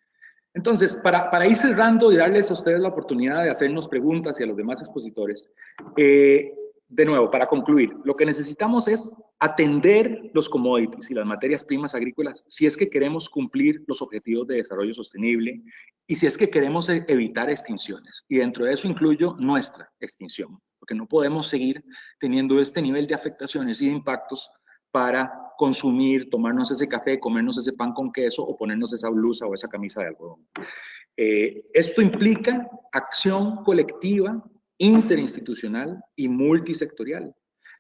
S4: Entonces, para ir cerrando y darles a ustedes la oportunidad de hacernos preguntas y a los demás expositores, de nuevo, para concluir, lo que necesitamos es atender los commodities y las materias primas agrícolas si es que queremos cumplir los objetivos de desarrollo sostenible y si es que queremos evitar extinciones. Y dentro de eso incluyo nuestra extinción, porque no podemos seguir teniendo este nivel de afectaciones y de impactos para consumir, tomarnos ese café, comernos ese pan con queso o ponernos esa blusa o esa camisa de algodón. Esto implica acción colectiva, interinstitucional y multisectorial,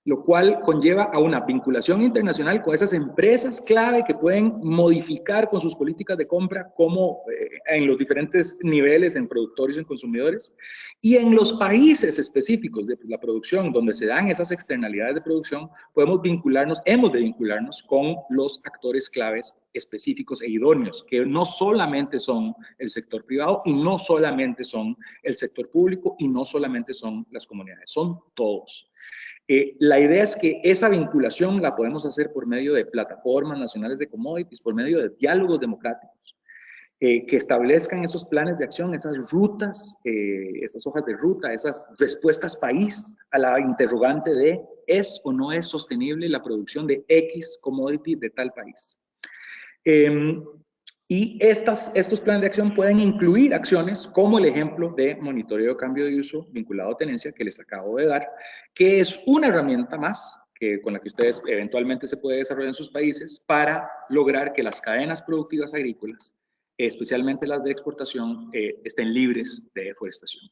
S4: lo cual conlleva a una vinculación internacional con esas empresas clave que pueden modificar con sus políticas de compra como en los diferentes niveles, en productores y en consumidores, y en los países específicos de la producción, donde se dan esas externalidades de producción, hemos de vincularnos con los actores claves específicos e idóneos, que no solamente son el sector privado y no solamente son el sector público y no solamente son las comunidades, son todos. La idea es que esa vinculación la podemos hacer por medio de plataformas nacionales de commodities, por medio de diálogos democráticos, que establezcan esos planes de acción, esas rutas, esas hojas de ruta, esas respuestas país a la interrogante de ¿es o no es sostenible la producción de X commodity de tal país? Y estos planes de acción pueden incluir acciones como el ejemplo de monitoreo de cambio de uso vinculado a tenencia que les acabo de dar, que es una herramienta más con la que ustedes eventualmente se puede desarrollar en sus países para lograr que las cadenas productivas agrícolas, especialmente las de exportación, estén libres de deforestación,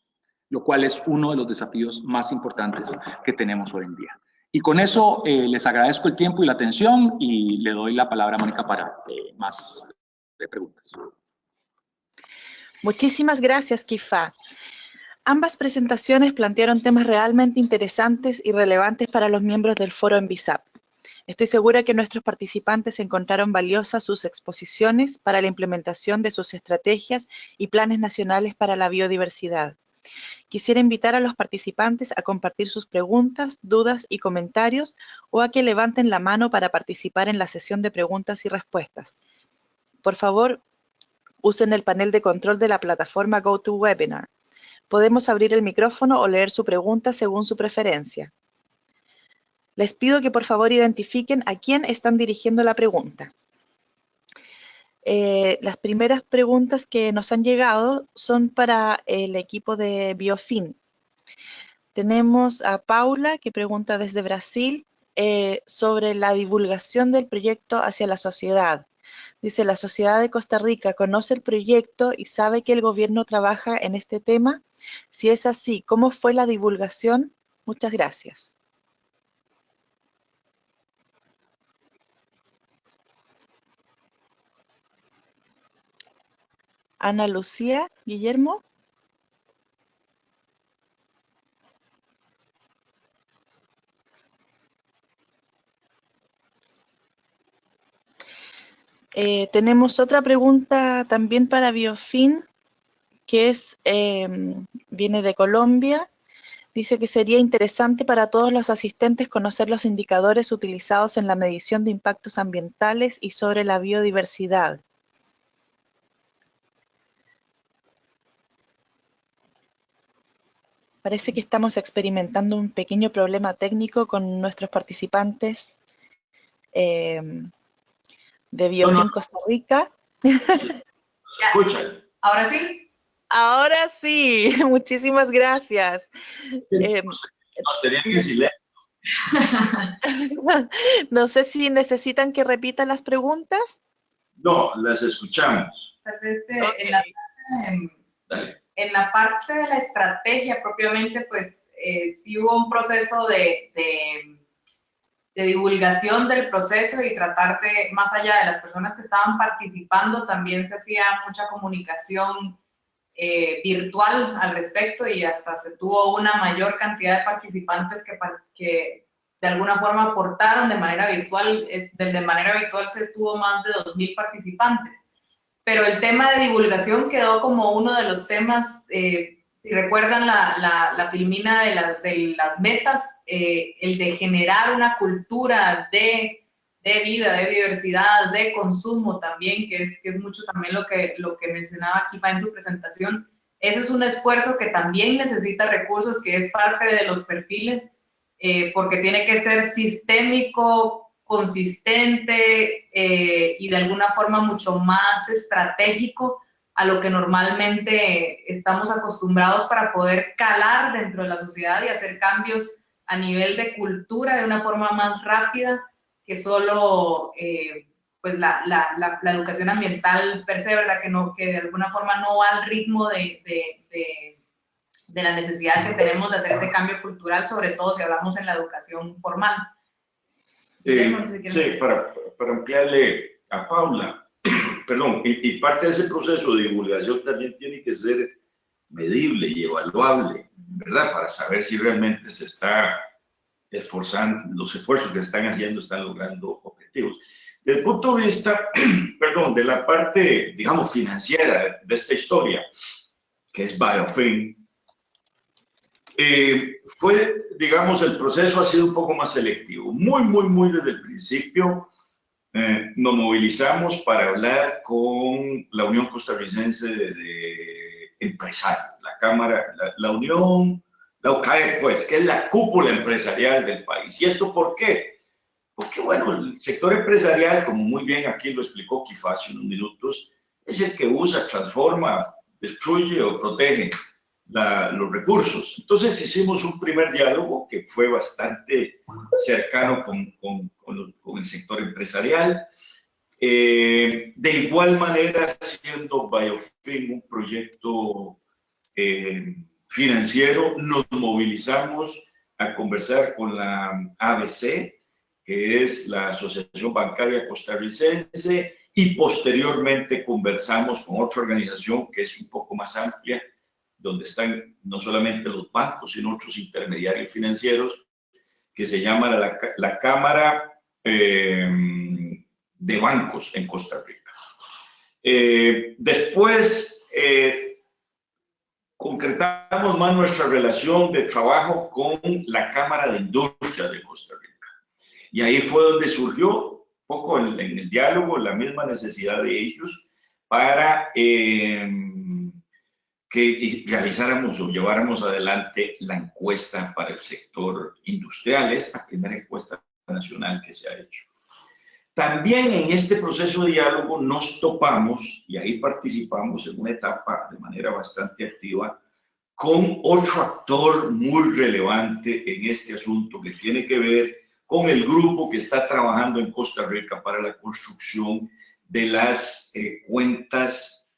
S4: lo cual es uno de los desafíos más importantes que tenemos hoy en día. Y con eso les agradezco el tiempo y la atención y le doy la palabra a Mónica para más preguntas.
S1: Muchísimas gracias, Kifá. Ambas presentaciones plantearon temas realmente interesantes y relevantes para los miembros del foro ENVISAP. Estoy segura que nuestros participantes encontraron valiosas sus exposiciones para la implementación de sus estrategias y planes nacionales para la biodiversidad. Quisiera invitar a los participantes a compartir sus preguntas, dudas y comentarios o a que levanten la mano para participar en la sesión de preguntas y respuestas. Por favor, usen el panel de control de la plataforma GoToWebinar. Podemos abrir el micrófono o leer su pregunta según su preferencia. Les pido que por favor identifiquen a quién están dirigiendo la pregunta. Las primeras preguntas que nos han llegado son para el equipo de Biofin. Tenemos a Paula que pregunta desde Brasil sobre la divulgación del proyecto hacia la sociedad. Dice, ¿la sociedad de Costa Rica conoce el proyecto y sabe que el gobierno trabaja en este tema? Si es así, ¿cómo fue la divulgación? Muchas gracias. Ana Lucía, Guillermo. Tenemos otra pregunta también para Biofin, que es, viene de Colombia. Dice que sería interesante para todos los asistentes conocer los indicadores utilizados en la medición de impactos ambientales y sobre la biodiversidad. Parece que estamos experimentando un pequeño problema técnico con nuestros participantes de Biofin Costa Rica.
S3: Escucha.
S2: ¿Ahora sí?
S1: Ahora sí, muchísimas gracias.
S3: Nos tenían en silencio.
S1: No sé si necesitan que repita las preguntas.
S3: No, las escuchamos.
S2: Tal vez
S1: Okay.
S2: en la parte de la estrategia propiamente, pues sí hubo un proceso de divulgación del proceso y tratar de, más allá de las personas que estaban participando, también se hacía mucha comunicación virtual al respecto y hasta se tuvo una mayor cantidad de participantes que de alguna forma aportaron de manera virtual. De manera virtual se tuvo más de 2,000 participantes. Pero el tema de divulgación quedó como uno de los temas, si recuerdan la filmina de las metas, el de generar una cultura de vida, de biodiversidad, de consumo también, que es mucho también lo que mencionaba Kifá en su presentación. Ese es un esfuerzo que también necesita recursos, que es parte de los perfiles, porque tiene que ser sistémico, consistente y de alguna forma mucho más estratégico a lo que normalmente estamos acostumbrados para poder calar dentro de la sociedad y hacer cambios a nivel de cultura de una forma más rápida que solo pues la educación ambiental per se, ¿verdad? Que de alguna forma no va al ritmo de la necesidad que tenemos de hacer ese cambio cultural, sobre todo si hablamos en la educación formal.
S3: Sí, para ampliarle a Paula, perdón, y parte de ese proceso de divulgación también tiene que ser medible y evaluable, ¿verdad? Para saber si realmente se está esforzando, los esfuerzos que se están haciendo están logrando objetivos. Desde el punto de vista, perdón, de la parte, digamos, financiera de esta historia, que es Biofin, fue, digamos, el proceso ha sido un poco más selectivo. Muy desde el principio nos movilizamos para hablar con la Unión Costarricense de Empresarios, la Cámara, la Unión, la UCAE, pues, que es la cúpula empresarial del país. ¿Y esto por qué? Porque bueno, el sector empresarial, como muy bien aquí lo explicó Kifa hace unos minutos, es el que usa, transforma, destruye o protege los recursos. Entonces hicimos un primer diálogo que fue bastante cercano con el sector empresarial. De igual manera, siendo Biofin un proyecto financiero, nos movilizamos a conversar con la ABC, que es la Asociación Bancaria Costarricense, y posteriormente conversamos con otra organización que es un poco más amplia, donde están no solamente los bancos, sino otros intermediarios financieros, que se llama la Cámara de Bancos en Costa Rica. Después concretamos más nuestra relación de trabajo con la Cámara de Industria de Costa Rica. Y ahí fue donde surgió un poco en el diálogo la misma necesidad de ellos para que realizáramos o lleváramos adelante la encuesta para el sector industrial, esta primera encuesta nacional que se ha hecho. También en este proceso de diálogo nos topamos, y ahí participamos en una etapa de manera bastante activa, con otro actor muy relevante en este asunto que tiene que ver con el grupo que está trabajando en Costa Rica para la construcción de las cuentas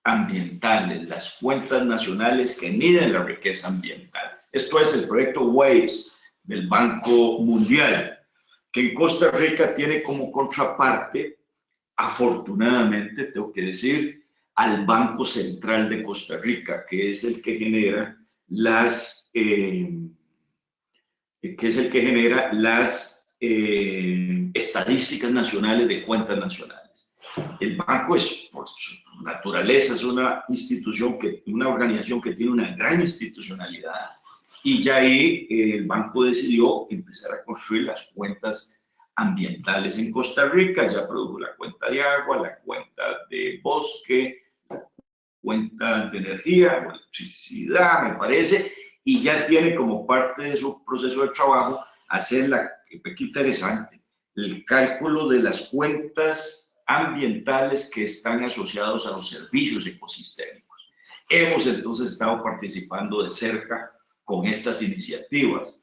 S3: ambientales, las cuentas nacionales que miden la riqueza ambiental. Esto es el proyecto WAVES del Banco Mundial, que en Costa Rica tiene como contraparte, afortunadamente, tengo que decir, al Banco Central de Costa Rica, que es el que genera las estadísticas nacionales de cuentas nacionales. El banco es, por su naturaleza, es una organización que tiene una gran institucionalidad, y ya ahí el banco decidió empezar a construir las cuentas ambientales en Costa Rica. Ya produjo la cuenta de agua, la cuenta de bosque, la cuenta de energía o electricidad, me parece, y ya tiene como parte de su proceso de trabajo hacer qué interesante, el cálculo de las cuentas ambientales que están asociados a los servicios ecosistémicos. Hemos entonces estado participando de cerca con estas iniciativas.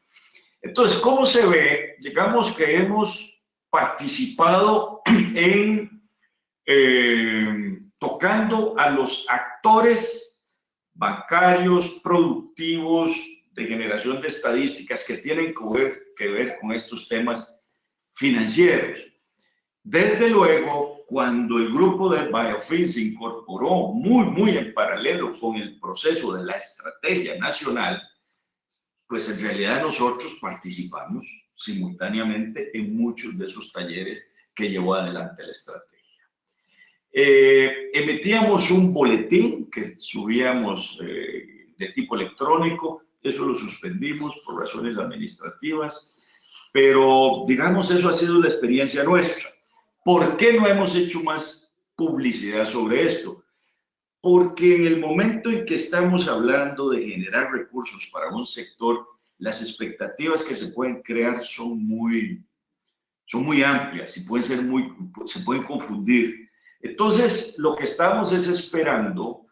S3: Entonces, ¿cómo se ve? Digamos que hemos participado en tocando a los actores bancarios, productivos, de generación de estadísticas que tienen que ver con estos temas financieros. Desde luego, cuando el grupo de Biofin se incorporó muy en paralelo con el proceso de la estrategia nacional, pues en realidad nosotros participamos simultáneamente en muchos de esos talleres que llevó adelante la estrategia. Emitíamos un boletín que subíamos de tipo electrónico, eso lo suspendimos por razones administrativas, pero digamos eso ha sido la experiencia nuestra. ¿Por qué no hemos hecho más publicidad sobre esto? Porque en el momento en que estamos hablando de generar recursos para un sector, las expectativas que se pueden crear son muy amplias y se pueden confundir. Entonces, lo que estamos es esperando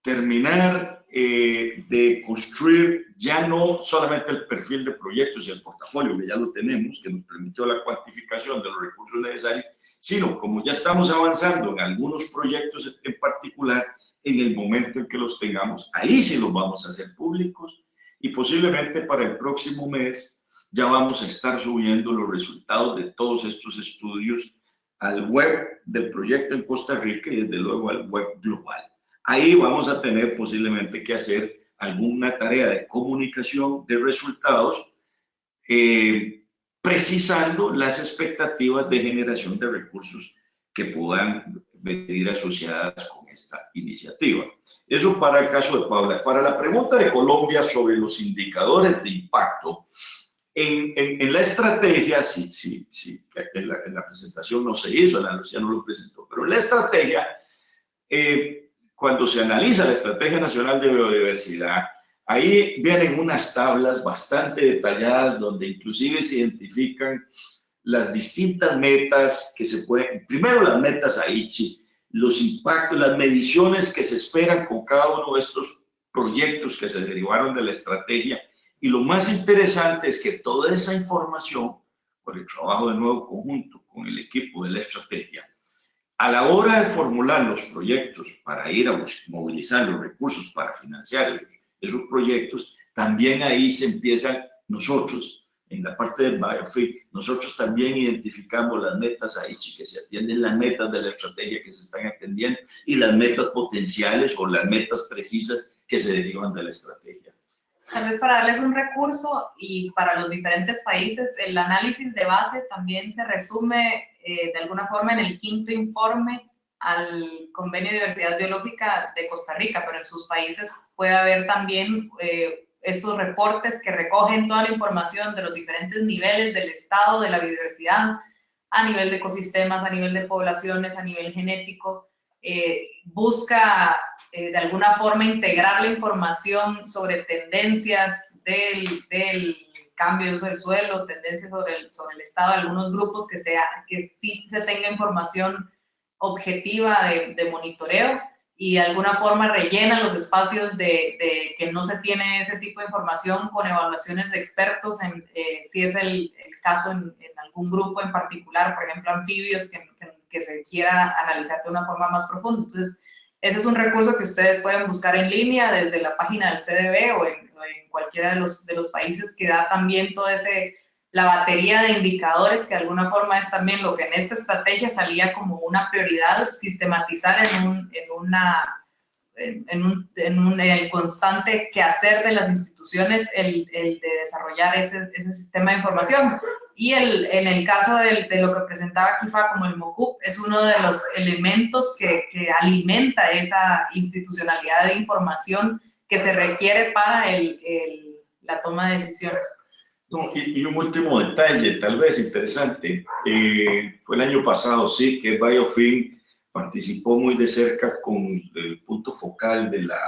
S3: terminar de construir ya no solamente el perfil de proyectos y el portafolio, que ya lo tenemos, que nos permitió la cuantificación de los recursos necesarios, sino como ya estamos avanzando en algunos proyectos en particular, en el momento en que los tengamos, ahí sí los vamos a hacer públicos, y posiblemente para el próximo mes ya vamos a estar subiendo los resultados de todos estos estudios al web del proyecto en Costa Rica y desde luego al web global. Ahí vamos a tener posiblemente que hacer alguna tarea de comunicación de resultados, precisando las expectativas de generación de recursos que puedan venir asociadas con esta iniciativa. Eso para el caso de Paula. Para la pregunta de Colombia sobre los indicadores de impacto, en la estrategia, sí, en la presentación no se hizo, Ana Lucía no lo presentó, pero en la estrategia, cuando se analiza la Estrategia Nacional de Biodiversidad, ahí vienen unas tablas bastante detalladas donde inclusive se identifican las distintas metas que se pueden, primero las metas Aichi, los impactos, las mediciones que se esperan con cada uno de estos proyectos que se derivaron de la estrategia, y lo más interesante es que toda esa información, por el trabajo de nuevo conjunto con el equipo de la estrategia, a la hora de formular los proyectos para ir a movilizar los recursos para financiar esos proyectos, también ahí se empiezan nosotros, en la parte del BioFit, nosotros también identificamos las metas ahí, que se atienden las metas de la estrategia que se están atendiendo y las metas potenciales o las metas precisas que se derivan de la estrategia.
S2: Tal vez para darles un recurso y para los diferentes países, el análisis de base también se resume de alguna forma en el 5º informe al Convenio de Diversidad Biológica de Costa Rica, pero en sus países puede haber también estos reportes que recogen toda la información de los diferentes niveles del estado de la biodiversidad, a nivel de ecosistemas, a nivel de poblaciones, a nivel genético. Busca de alguna forma integrar la información sobre tendencias del cambio de uso del suelo, tendencias sobre el estado de algunos grupos, que sí se tenga información objetiva de monitoreo, y de alguna forma rellena los espacios de que no se tiene ese tipo de información con evaluaciones de expertos, si es el caso en algún grupo en particular, por ejemplo anfibios, que se quiera analizar de una forma más profunda. Entonces, ese es un recurso que ustedes pueden buscar en línea desde la página del CDB o en cualquiera de los países, que da también todo la batería de indicadores, que de alguna forma es también lo que en esta estrategia salía como una prioridad, sistematizar en el constante quehacer de las instituciones el de desarrollar ese sistema de información. Y en el caso de lo que presentaba Kifa como el MOCUP, es uno de los elementos que alimenta esa institucionalidad de información que se requiere para la toma de decisiones.
S3: No, y un último detalle, tal vez interesante, fue el año pasado, sí, que BioFin participó muy de cerca con el punto focal de la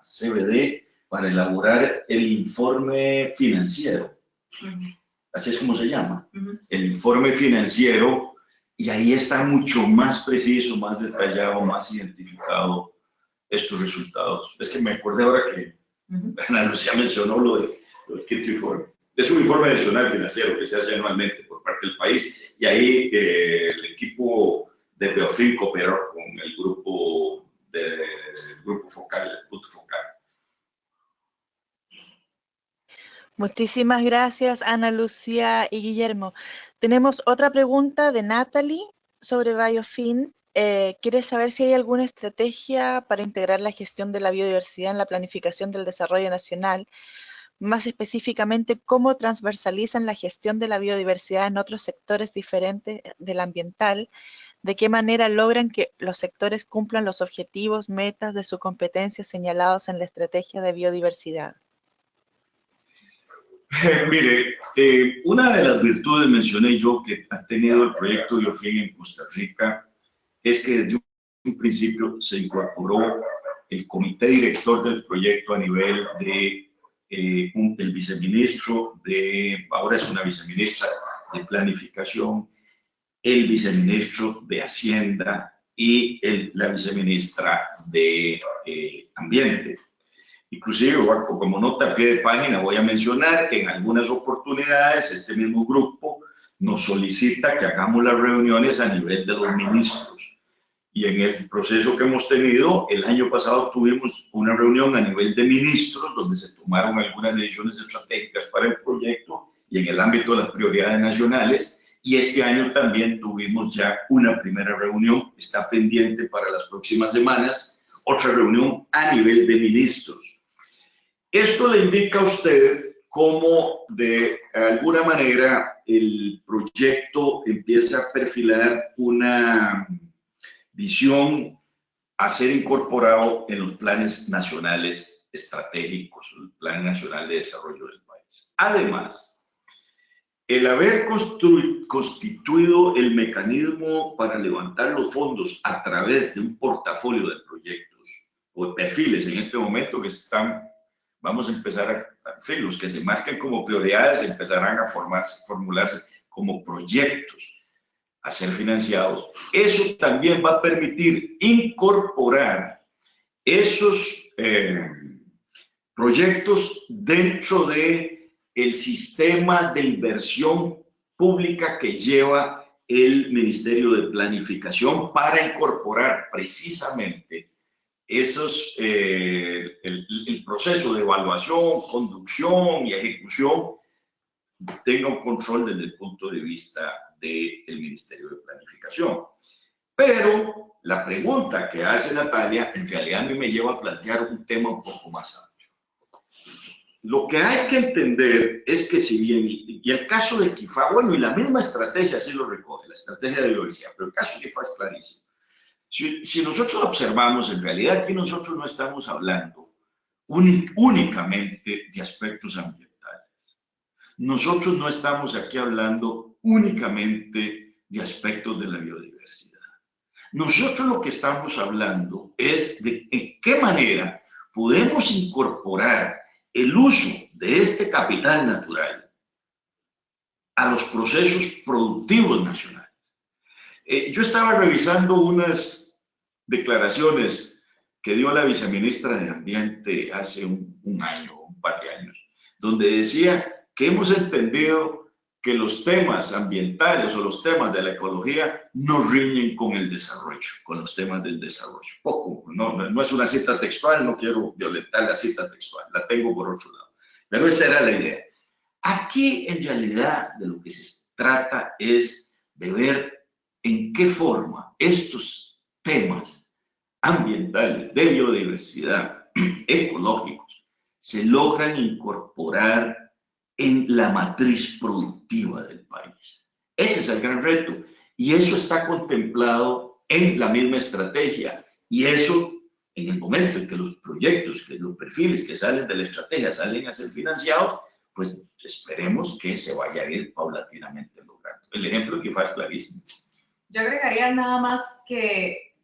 S3: CBD para elaborar el informe financiero. Así es como se llama, el informe financiero, y ahí está mucho más preciso, más detallado, más identificado estos resultados. Es que me acordé ahora que Ana Lucía mencionó lo del quinto informe. Es un informe adicional financiero que se hace anualmente por parte del país, y ahí el equipo de BioFin cooperó con el grupo focal, el punto focal.
S1: Muchísimas gracias, Ana Lucía y Guillermo. Tenemos otra pregunta de Natalie sobre BioFin. Quiere saber si hay alguna estrategia para integrar la gestión de la biodiversidad en la planificación del desarrollo nacional. Más específicamente, cómo transversalizan la gestión de la biodiversidad en otros sectores diferentes del ambiental, de qué manera logran que los sectores cumplan los objetivos, metas de su competencia señalados en la estrategia de biodiversidad.
S3: Mire, una de las virtudes, mencioné yo, que ha tenido el proyecto BioFin en Costa Rica, es que desde un principio se incorporó el comité director del proyecto a nivel de el viceministro ahora es una viceministra de Planificación, el viceministro de Hacienda y la viceministra de Ambiente. Inclusive, como nota a pie de página, voy a mencionar que en algunas oportunidades este mismo grupo nos solicita que hagamos las reuniones a nivel de los ministros. Y en el proceso que hemos tenido, el año pasado tuvimos una reunión a nivel de ministros donde se tomaron algunas decisiones estratégicas para el proyecto y en el ámbito de las prioridades nacionales. Y este año también tuvimos ya una primera reunión, está pendiente para las próximas semanas, otra reunión a nivel de ministros. Esto le indica a usted cómo de alguna manera el proyecto empieza a perfilar una visión a ser incorporado en los planes nacionales estratégicos, el Plan Nacional de Desarrollo del país. Además, el haber constituido el mecanismo para levantar los fondos a través de un portafolio de proyectos o de perfiles en este momento que vamos a empezar los que se marquen como prioridades empezarán a formularse como proyectos a ser financiados, eso también va a permitir incorporar esos proyectos dentro de el sistema de inversión pública que lleva el Ministerio de Planificación para incorporar precisamente esos, el proceso de evaluación, conducción y ejecución tenga un control desde el punto de vista del Ministerio de Planificación. Pero la pregunta que hace Natalia en realidad a mí me lleva a plantear un tema un poco más amplio. Lo que hay que entender es que si bien, y el caso de Kifá, bueno, y la misma estrategia sí lo recoge, la estrategia de biodiversidad, pero el caso de Kifá es clarísimo. Si nosotros observamos, en realidad aquí nosotros no estamos hablando únicamente de aspectos ambientales. Nosotros no estamos aquí hablando únicamente de aspectos de la biodiversidad. Nosotros lo que estamos hablando es de en qué manera podemos incorporar el uso de este capital natural a los procesos productivos nacionales. Yo estaba revisando unas declaraciones que dio la viceministra de Ambiente hace un año, un par de años, donde decía que hemos entendido que los temas ambientales o los temas de la ecología no riñen con el desarrollo, con los temas del desarrollo. Poco, no es una cita textual, no quiero violentar la cita textual, la tengo por otro lado. Pero esa era la idea. Aquí, en realidad, de lo que se trata es de ver en qué forma estos temas ambientales, de biodiversidad, ecológicos, se logran incorporar en la matriz productiva del país. Ese es el gran reto y eso está contemplado en la misma estrategia y eso en el momento en que los proyectos, que los perfiles que salen de la estrategia salen a ser financiados, pues esperemos que se vaya a ir paulatinamente logrando. El ejemplo que fue clarísimo.
S2: Yo agregaría nada más que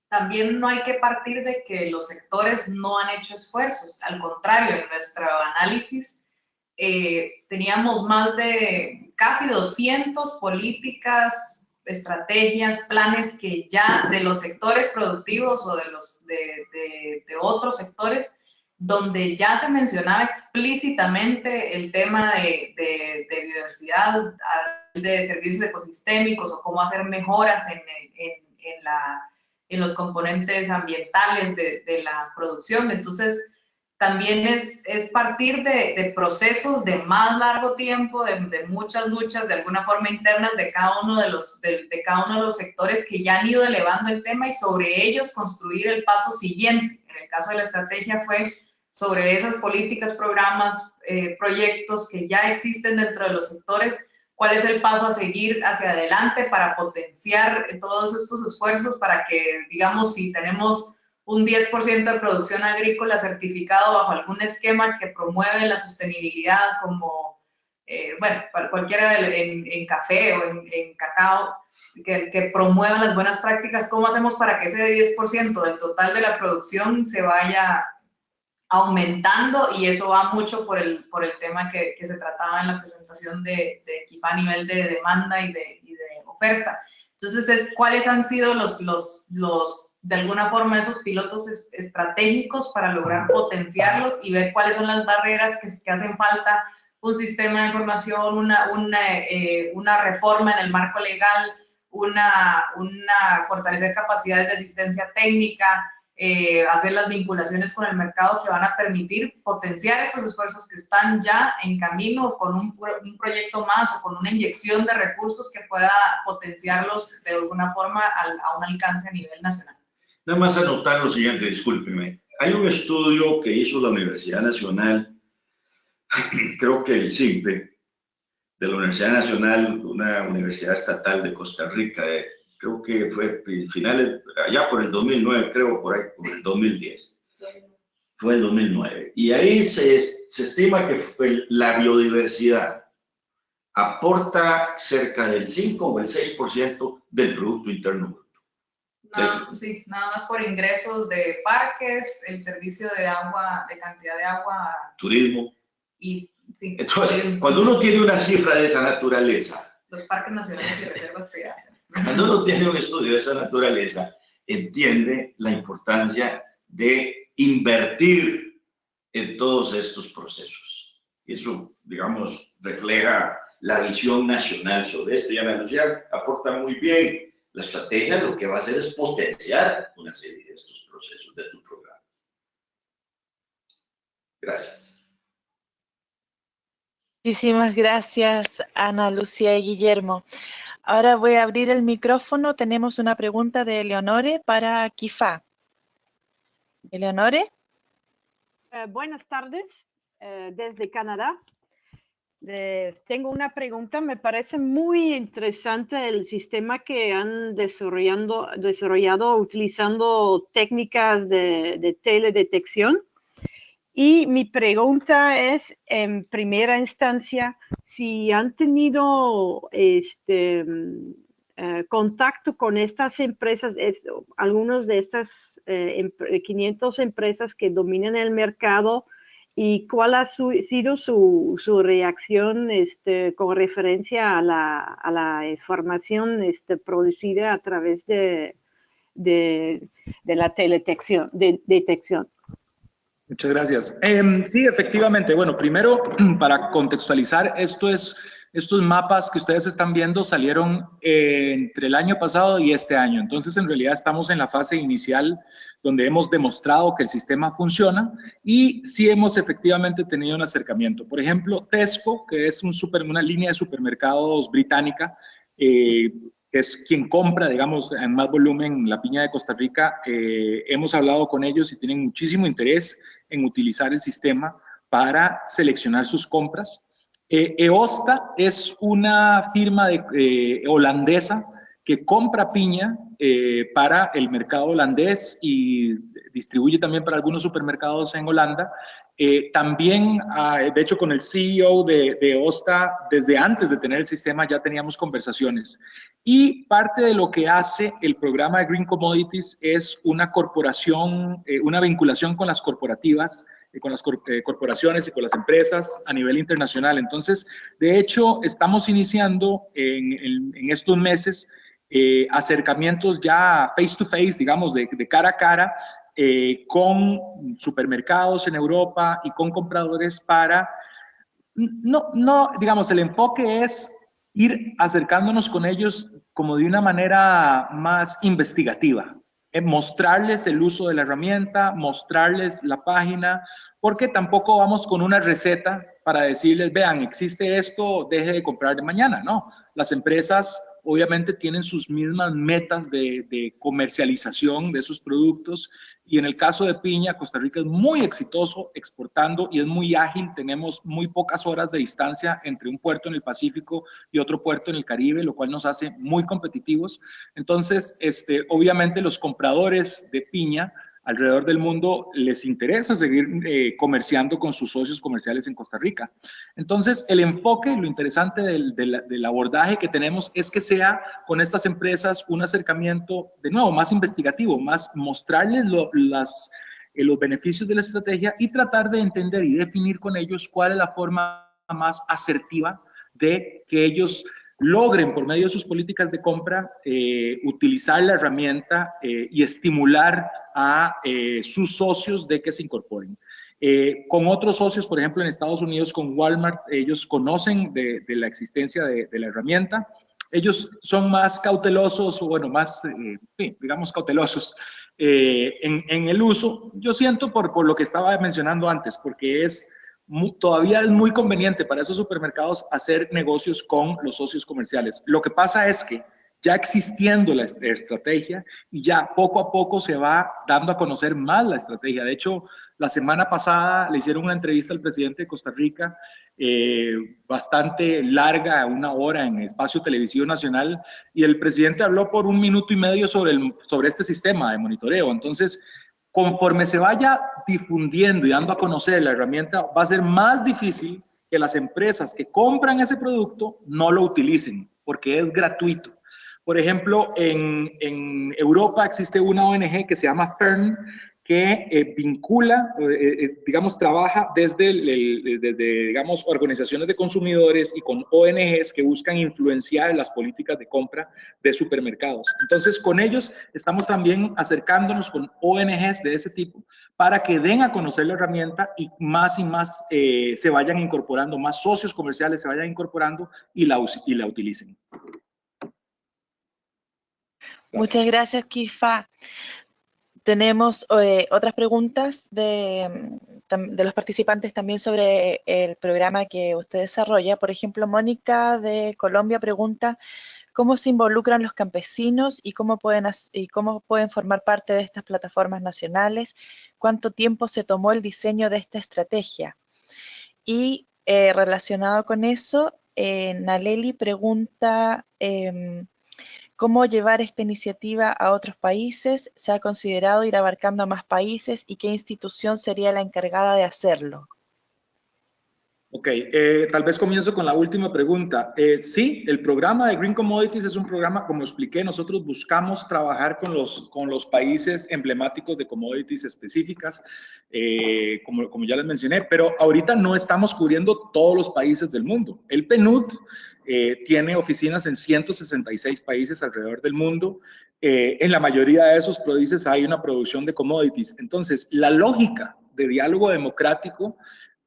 S2: también no hay que partir de que los sectores no han hecho esfuerzos. Al contrario, en nuestro análisis teníamos más de casi 200 políticas, estrategias, planes que ya de los sectores productivos o de otros sectores, donde ya se mencionaba explícitamente el tema de biodiversidad, de servicios ecosistémicos o cómo hacer mejoras en los componentes ambientales de la producción. Entonces, también es partir de procesos de más largo tiempo, de muchas luchas de alguna forma internas de cada uno de los sectores que ya han ido elevando el tema y sobre ellos construir el paso siguiente. En el caso de la estrategia fue sobre esas políticas, programas, proyectos que ya existen dentro de los sectores, cuál es el paso a seguir hacia adelante para potenciar todos estos esfuerzos para que, digamos, si tenemos un 10% de producción agrícola certificado bajo algún esquema que promueve la sostenibilidad como, bueno, cualquiera en café o en cacao, que promuevan las buenas prácticas, ¿cómo hacemos para que ese 10% del total de la producción se vaya aumentando? Y eso va mucho por el tema que se trataba en la presentación de Kifá a nivel de demanda y de oferta. Entonces, ¿cuáles han sido de alguna forma esos pilotos estratégicos para lograr potenciarlos y ver cuáles son las barreras que hacen falta? Un sistema de información, una reforma en el marco legal, fortalecer capacidades de asistencia técnica, hacer las vinculaciones con el mercado que van a permitir potenciar estos esfuerzos que están ya en camino con un proyecto más o con una inyección de recursos que pueda potenciarlos de alguna forma a un alcance a nivel nacional.
S3: Nada más anotar lo siguiente, discúlpeme. Hay un estudio que hizo la Universidad Nacional, creo que el CIMPE, de la Universidad Nacional, una universidad estatal de Costa Rica, creo que fue finales, allá por el 2009, creo, por ahí, por el 2010. Fue el 2009. Y ahí se estima que la biodiversidad aporta cerca del 5 o el 6% del Producto Interno Bruto.
S2: Sí, nada más por ingresos de parques, el servicio de agua, de cantidad de agua.
S3: Turismo.
S2: Y, sí,
S3: entonces,
S2: turismo.
S3: cuando uno tiene una cifra de esa naturaleza,
S2: Los parques nacionales y reservas privadas.
S3: Cuando uno tiene un estudio de esa naturaleza, entiende la importancia de invertir en todos estos procesos. Eso, digamos, refleja la visión nacional sobre esto. Y Ana Lucía aporta muy bien. La estrategia lo que va a hacer es potenciar una serie de estos procesos, de estos programas. Gracias.
S1: Muchísimas gracias, Ana Lucía y Guillermo. Ahora voy a abrir el micrófono. Tenemos una pregunta de Eleonore para Kifá. Eleonore.
S5: Buenas tardes, desde Canadá. Tengo una pregunta. Me parece muy interesante el sistema que han desarrollado utilizando técnicas de teledetección. Y mi pregunta es, en primera instancia, si han tenido contacto con estas empresas, algunas de estas 500 empresas que dominan el mercado, y cuál ha sido su reacción con referencia a la información producida a través de la teledetección.
S4: Muchas gracias. Sí, efectivamente. Bueno, primero, para contextualizar, estos mapas que ustedes están viendo salieron entre el año pasado y este año. Entonces, en realidad estamos en la fase inicial donde hemos demostrado que el sistema funciona y sí hemos efectivamente tenido un acercamiento. Por ejemplo, Tesco, que es una línea de supermercados británica, es quien compra, digamos, en más volumen la piña de Costa Rica. Hemos hablado con ellos y tienen muchísimo interés en utilizar el sistema para seleccionar sus compras. Eosta es una firma holandesa que compra piña para el mercado holandés y distribuye también para algunos supermercados en Holanda. También, de hecho, con el CEO de Osta, desde antes de tener el sistema ya teníamos conversaciones. Y parte de lo que hace el programa de Green Commodities es una corporación, una vinculación con las corporativas, con las corporaciones y con las empresas a nivel internacional. Entonces, de hecho, estamos iniciando en estos meses acercamientos ya face to face, digamos, de cara a cara, con supermercados en Europa y con compradores para, digamos, el enfoque es ir acercándonos con ellos como de una manera más investigativa, mostrarles el uso de la herramienta, mostrarles la página, porque tampoco vamos con una receta para decirles, vean, existe esto, deje de comprar de mañana. No, las empresas obviamente tienen sus mismas metas de comercialización de sus productos, y en el caso de piña, Costa Rica es muy exitoso exportando y es muy ágil. Tenemos muy pocas horas de distancia entre un puerto en el Pacífico y otro puerto en el Caribe, lo cual nos hace muy competitivos. Entonces, obviamente los compradores de piña alrededor del mundo les interesa seguir comerciando con sus socios comerciales en Costa Rica. Entonces, el enfoque, lo interesante del abordaje que tenemos es que sea con estas empresas un acercamiento, de nuevo, más investigativo, más mostrarles los beneficios de la estrategia y tratar de entender y definir con ellos cuál es la forma más asertiva de que ellos logren, por medio de sus políticas de compra, utilizar la herramienta y estimular a sus socios de que se incorporen. Con otros socios, por ejemplo, en Estados Unidos, con Walmart, ellos conocen de la existencia de la herramienta. Ellos son más cautelosos, o bueno, más, digamos, cautelosos en el uso. Yo siento por lo que estaba mencionando antes, porque todavía es muy conveniente para esos supermercados hacer negocios con los socios comerciales. Lo que pasa es que ya existiendo la estrategia y ya poco a poco se va dando a conocer más la estrategia. De hecho, la semana pasada le hicieron una entrevista al presidente de Costa Rica, bastante larga, 1 hora en Espacio Televisivo Nacional, y el presidente habló por 1 minuto y medio sobre este sistema de monitoreo. Entonces, conforme se vaya difundiendo y dando a conocer la herramienta, va a ser más difícil que las empresas que compran ese producto no lo utilicen, porque es gratuito. Por ejemplo, en Europa existe una ONG que se llama Fern, que vincula, digamos, trabaja desde, digamos, organizaciones de consumidores y con ONGs que buscan influenciar las políticas de compra de supermercados. Entonces, con ellos estamos también acercándonos con ONGs de ese tipo para que den a conocer la herramienta y más se vayan incorporando, más socios comerciales se vayan incorporando y la utilicen.
S1: Muchas gracias, Kifa. Tenemos otras preguntas de los participantes también sobre el programa que usted desarrolla. Por ejemplo, Mónica de Colombia pregunta cómo se involucran los campesinos y cómo pueden formar parte de estas plataformas nacionales, cuánto tiempo se tomó el diseño de esta estrategia. Y relacionado con eso, Naleli pregunta cómo llevar esta iniciativa a otros países, se ha considerado ir abarcando a más países y qué institución sería la encargada de hacerlo.
S4: Ok, tal vez comienzo con la última pregunta. Sí, el programa de Green Commodities es un programa, como expliqué, nosotros buscamos trabajar con los países emblemáticos de commodities específicas, como ya les mencioné, pero ahorita no estamos cubriendo todos los países del mundo. El PNUD tiene oficinas en 166 países alrededor del mundo. En la mayoría de esos países hay una producción de commodities. Entonces, la lógica de diálogo democrático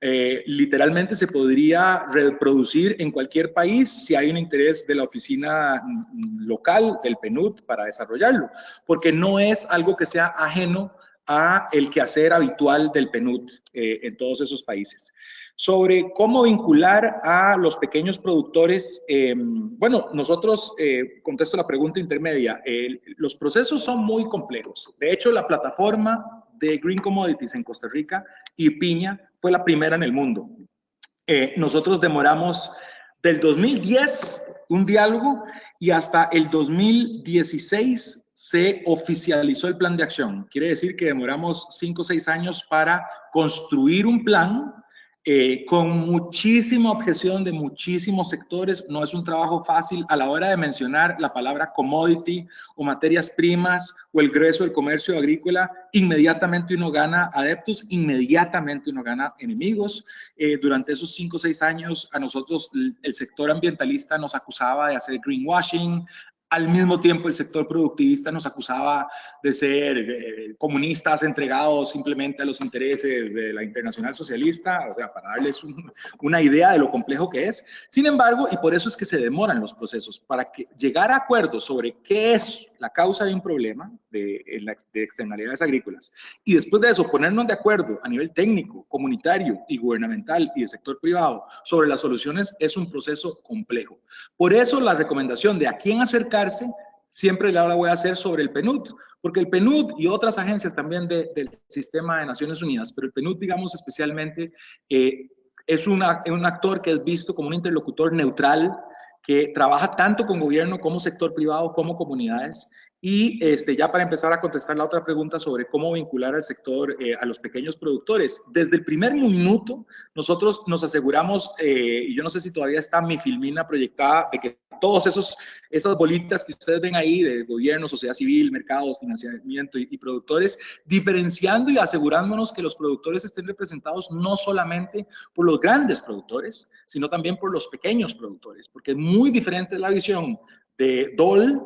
S4: literalmente se podría reproducir en cualquier país si hay un interés de la oficina local del PNUD para desarrollarlo, porque no es algo que sea ajeno a el quehacer habitual del PNUD en todos esos países. Sobre cómo vincular a los pequeños productores, bueno, nosotros, contesto la pregunta intermedia, los procesos son muy complejos. De hecho, la plataforma de Green Commodities en Costa Rica y Piña fue la primera en el mundo. Nosotros demoramos del 2010 un diálogo y hasta el 2016 se oficializó el plan de acción. Quiere decir que demoramos 5 o 6 años para construir un plan con muchísima objeción de muchísimos sectores. No es un trabajo fácil a la hora de mencionar la palabra commodity o materias primas o el grueso del comercio agrícola. Inmediatamente uno gana adeptos, inmediatamente uno gana enemigos. Durante esos 5 o 6 años a nosotros el sector ambientalista nos acusaba de hacer greenwashing. Al mismo tiempo, el sector productivista nos acusaba de ser comunistas entregados simplemente a los intereses de la Internacional Socialista, o sea, para darles una idea de lo complejo que es. Sin embargo, y por eso es que se demoran los procesos, para que llegar a acuerdos sobre qué es la causa de un problema de externalidades agrícolas, y después de eso ponernos de acuerdo a nivel técnico, comunitario y gubernamental y de sector privado sobre las soluciones, es un proceso complejo. Por eso la recomendación de a quién acercarse siempre la voy a hacer sobre el PNUD, porque el PNUD y otras agencias también del sistema de Naciones Unidas, pero el PNUD, digamos especialmente, es un actor que es visto como un interlocutor neutral, que trabaja tanto con gobierno como sector privado, como comunidades. Y ya para empezar a contestar la otra pregunta sobre cómo vincular al sector, a los pequeños productores, desde el primer minuto nosotros nos aseguramos, y yo no sé si todavía está mi filmina proyectada, de que todos esas bolitas que ustedes ven ahí de gobierno, sociedad civil, mercados, financiamiento y productores, diferenciando y asegurándonos que los productores estén representados no solamente por los grandes productores, sino también por los pequeños productores, porque es muy diferente la visión de Dole,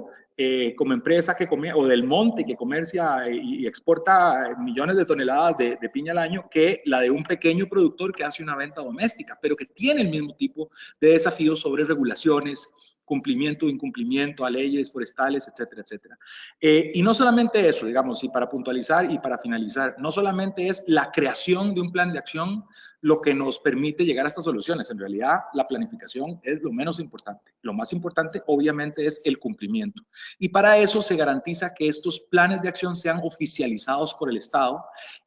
S4: como empresa o del Monte, que comercia y exporta millones de toneladas de piña al año, que la de un pequeño productor que hace una venta doméstica, pero que tiene el mismo tipo de desafíos sobre regulaciones, cumplimiento o incumplimiento a leyes forestales, etcétera, etcétera. Y no solamente eso, digamos, y para puntualizar y para finalizar, no solamente es la creación de un plan de acción lo que nos permite llegar a estas soluciones. En realidad, la planificación es lo menos importante. Lo más importante, obviamente, es el cumplimiento. Y para eso se garantiza que estos planes de acción sean oficializados por el Estado.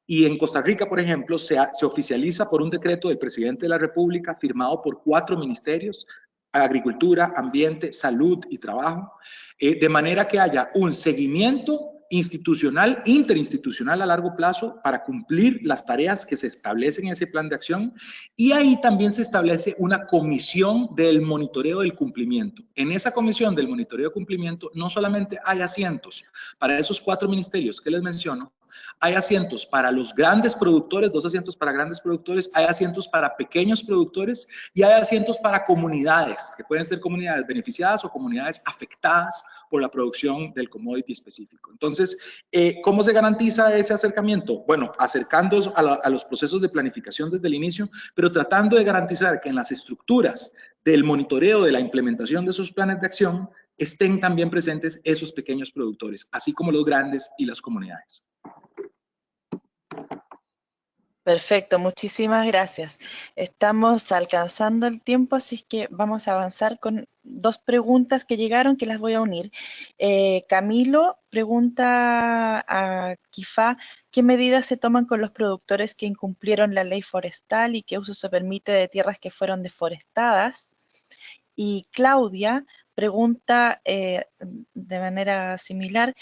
S4: Y en Costa Rica, por ejemplo, se oficializa por un decreto del presidente de la República firmado por 4 ministerios: Agricultura, Ambiente, Salud y Trabajo, de manera que haya un seguimiento institucional, interinstitucional a largo plazo para cumplir las tareas que se establecen en ese plan de acción, y ahí también se establece una comisión del monitoreo del cumplimiento. En esa comisión del monitoreo del cumplimiento no solamente hay asientos para esos 4 ministerios que les menciono, Hay asientos para los grandes productores, 2 asientos para grandes productores, hay asientos para pequeños productores y hay asientos para comunidades, que pueden ser comunidades beneficiadas o comunidades afectadas por la producción del commodity específico. Entonces, ¿cómo se garantiza ese acercamiento? Bueno, acercándonos a los procesos de planificación desde el inicio, pero tratando de garantizar que en las estructuras del monitoreo de la implementación de esos planes de acción estén también presentes esos pequeños productores, así como los grandes y las comunidades.
S1: Perfecto, muchísimas gracias. Estamos alcanzando el tiempo, así que vamos a avanzar con 2 preguntas que llegaron, que las voy a unir. Camilo pregunta a Kifá, ¿qué medidas se toman con los productores que incumplieron la ley forestal y qué uso se permite de tierras que fueron deforestadas? Y Claudia pregunta de manera similar,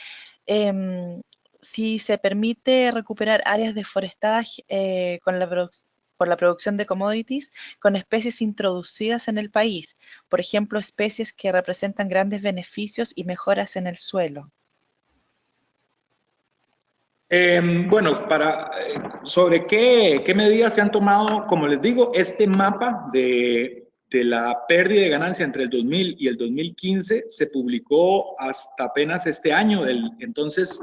S1: si se permite recuperar áreas deforestadas por la producción de commodities con especies introducidas en el país, por ejemplo, especies que representan grandes beneficios y mejoras en el suelo.
S4: Bueno, sobre qué medidas se han tomado, como les digo, este mapa de la pérdida de ganancia entre el 2000 y el 2015 se publicó hasta apenas este año. Entonces,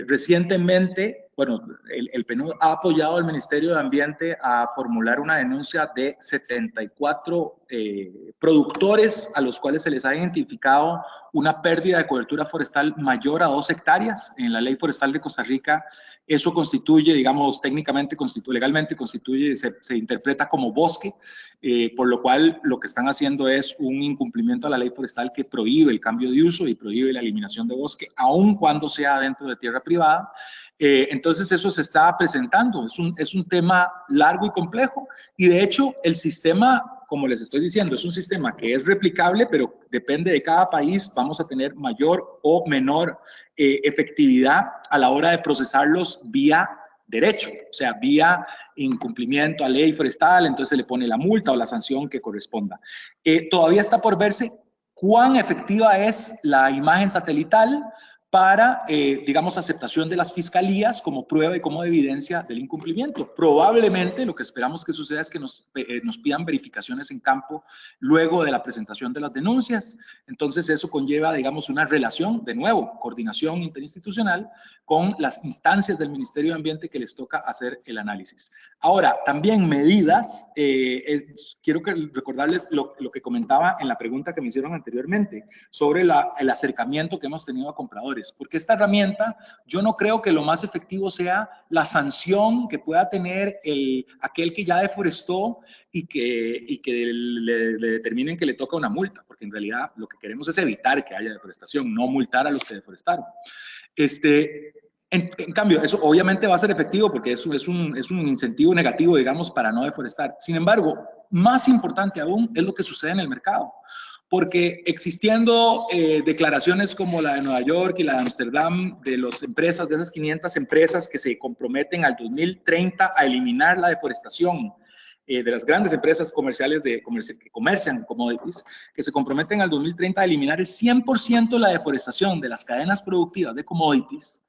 S4: recientemente, bueno, el PNUD ha apoyado al Ministerio de Ambiente a formular una denuncia de 74 productores a los cuales se les ha identificado una pérdida de cobertura forestal mayor a 2 hectáreas. En la ley forestal de Costa Rica, eso constituye, digamos, técnicamente, legalmente constituye, se interpreta como bosque, por lo cual lo que están haciendo es un incumplimiento a la ley forestal que prohíbe el cambio de uso y prohíbe la eliminación de bosque, aun cuando sea dentro de tierra privada. Entonces eso se está presentando, es un tema largo y complejo, y de hecho el sistema, como les estoy diciendo, es un sistema que es replicable, pero depende de cada país, vamos a tener mayor o menor efectividad a la hora de procesarlos vía derecho, o sea, vía incumplimiento a ley forestal, entonces se le pone la multa o la sanción que corresponda. Todavía está por verse cuán efectiva es la imagen satelital para, digamos, aceptación de las fiscalías como prueba y como evidencia del incumplimiento. Probablemente lo que esperamos que suceda es que nos pidan verificaciones en campo luego de la presentación de las denuncias. Entonces eso conlleva, digamos, una relación, de nuevo, coordinación interinstitucional con las instancias del Ministerio de Ambiente que les toca hacer el análisis. Ahora, también medidas, quiero recordarles lo que comentaba en la pregunta que me hicieron anteriormente sobre el acercamiento que hemos tenido a compradores. Porque esta herramienta, yo no creo que lo más efectivo sea la sanción que pueda tener aquel que ya deforestó y que le determinen que le toca una multa, porque en realidad lo que queremos es evitar que haya deforestación, no multar a los que deforestaron. En cambio, eso obviamente va a ser efectivo porque eso es un incentivo negativo, digamos, para no deforestar. Sin embargo, más importante aún es lo que sucede en el mercado. Porque existiendo declaraciones como la de Nueva York y la de Amsterdam, de las empresas, de esas 500 empresas que se comprometen al 2030 a eliminar la deforestación, de las grandes empresas comerciales que comercian commodities, que se comprometen al 2030 a eliminar el 100% de la deforestación de las cadenas productivas de commodities,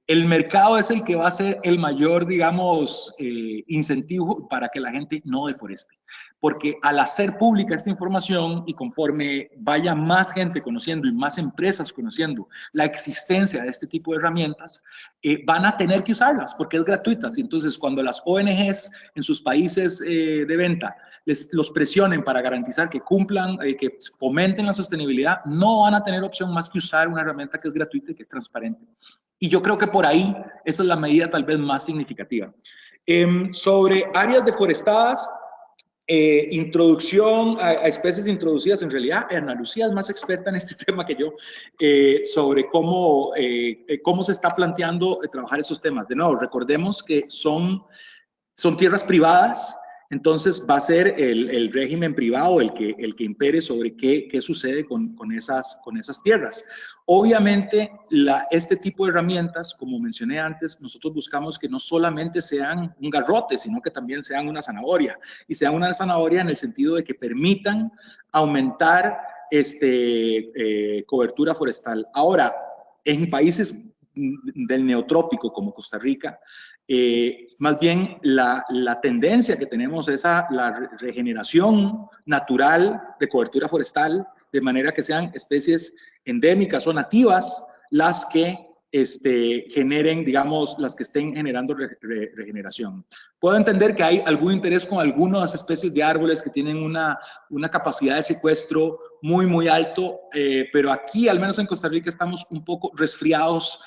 S4: el mercado es el que va a ser el mayor, digamos, incentivo para que la gente no deforeste. Porque al hacer pública esta información y conforme vaya más gente conociendo y más empresas conociendo la existencia de este tipo de herramientas, van a tener que usarlas porque es gratuitas. Y entonces cuando las ONGs en sus países de venta los presionen para garantizar que cumplan, que fomenten la sostenibilidad, no van a tener opción más que usar una herramienta que es gratuita y que es transparente. Y yo creo que por ahí esa es la medida tal vez más significativa. Sobre áreas deforestadas, introducción a especies introducidas, en realidad Ana Lucía es más experta en este tema que yo, sobre cómo se está planteando trabajar esos temas. De nuevo, recordemos que son tierras privadas, entonces va a ser el régimen privado el que impere sobre qué sucede con esas tierras. Obviamente, este tipo de herramientas, como mencioné antes, nosotros buscamos que no solamente sean un garrote, sino que también sean una zanahoria, y sean una zanahoria en el sentido de que permitan aumentar cobertura forestal. Ahora, en países del neotrópico como Costa Rica, más bien la tendencia que tenemos es a la regeneración natural de cobertura forestal, de manera que sean especies endémicas o nativas las que generen, digamos, las que estén generando regeneración. Puedo entender que hay algún interés con algunas especies de árboles que tienen una capacidad de secuestro muy alto, pero aquí, al menos en Costa Rica, estamos un poco resfriados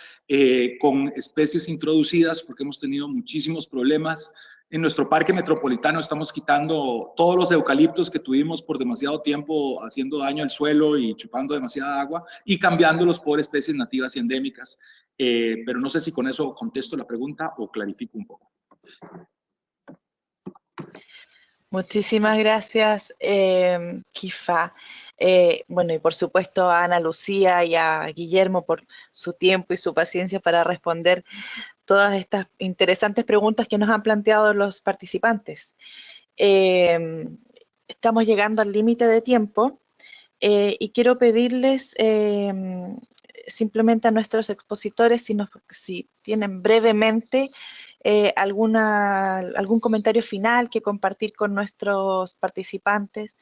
S4: con especies introducidas porque hemos tenido muchísimos problemas. En nuestro parque metropolitano estamos quitando todos los eucaliptos que tuvimos por demasiado tiempo haciendo daño al suelo y chupando demasiada agua y cambiándolos por especies nativas y endémicas. Pero no sé si con eso contesto la pregunta o clarifico un poco.
S1: Muchísimas gracias, Kifa. Bueno, y por supuesto a Ana Lucía y a Guillermo por su tiempo y su paciencia para responder todas estas interesantes preguntas que nos han planteado los participantes. Estamos llegando al límite de tiempo y quiero pedirles simplemente a nuestros expositores si tienen brevemente algún comentario final que compartir con nuestros participantes.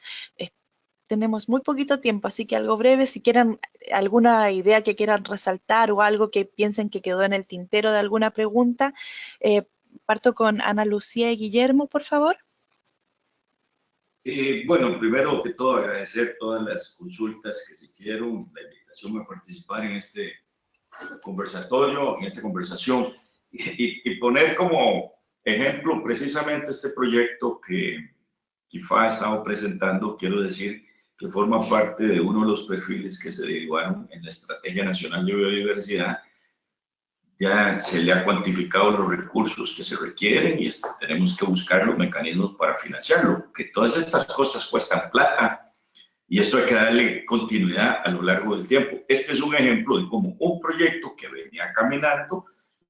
S1: Tenemos muy poquito tiempo, así que algo breve, si quieren alguna idea que quieran resaltar o algo que piensen que quedó en el tintero de alguna pregunta. Parto con Ana Lucía y Guillermo, por favor.
S3: Bueno, primero que todo agradecer todas las consultas que se hicieron, la invitación a participar en este conversatorio, en esta conversación, y poner como ejemplo precisamente este proyecto que Kifa ha estado presentando. Quiero decir que forma parte de uno de los perfiles que se derivaron en la Estrategia Nacional de Biodiversidad. Ya se le ha cuantificado los recursos que se requieren y tenemos que buscar los mecanismos para financiarlo, porque todas estas cosas cuestan plata y esto hay que darle continuidad a lo largo del tiempo. Este es un ejemplo de cómo un proyecto que venía caminando,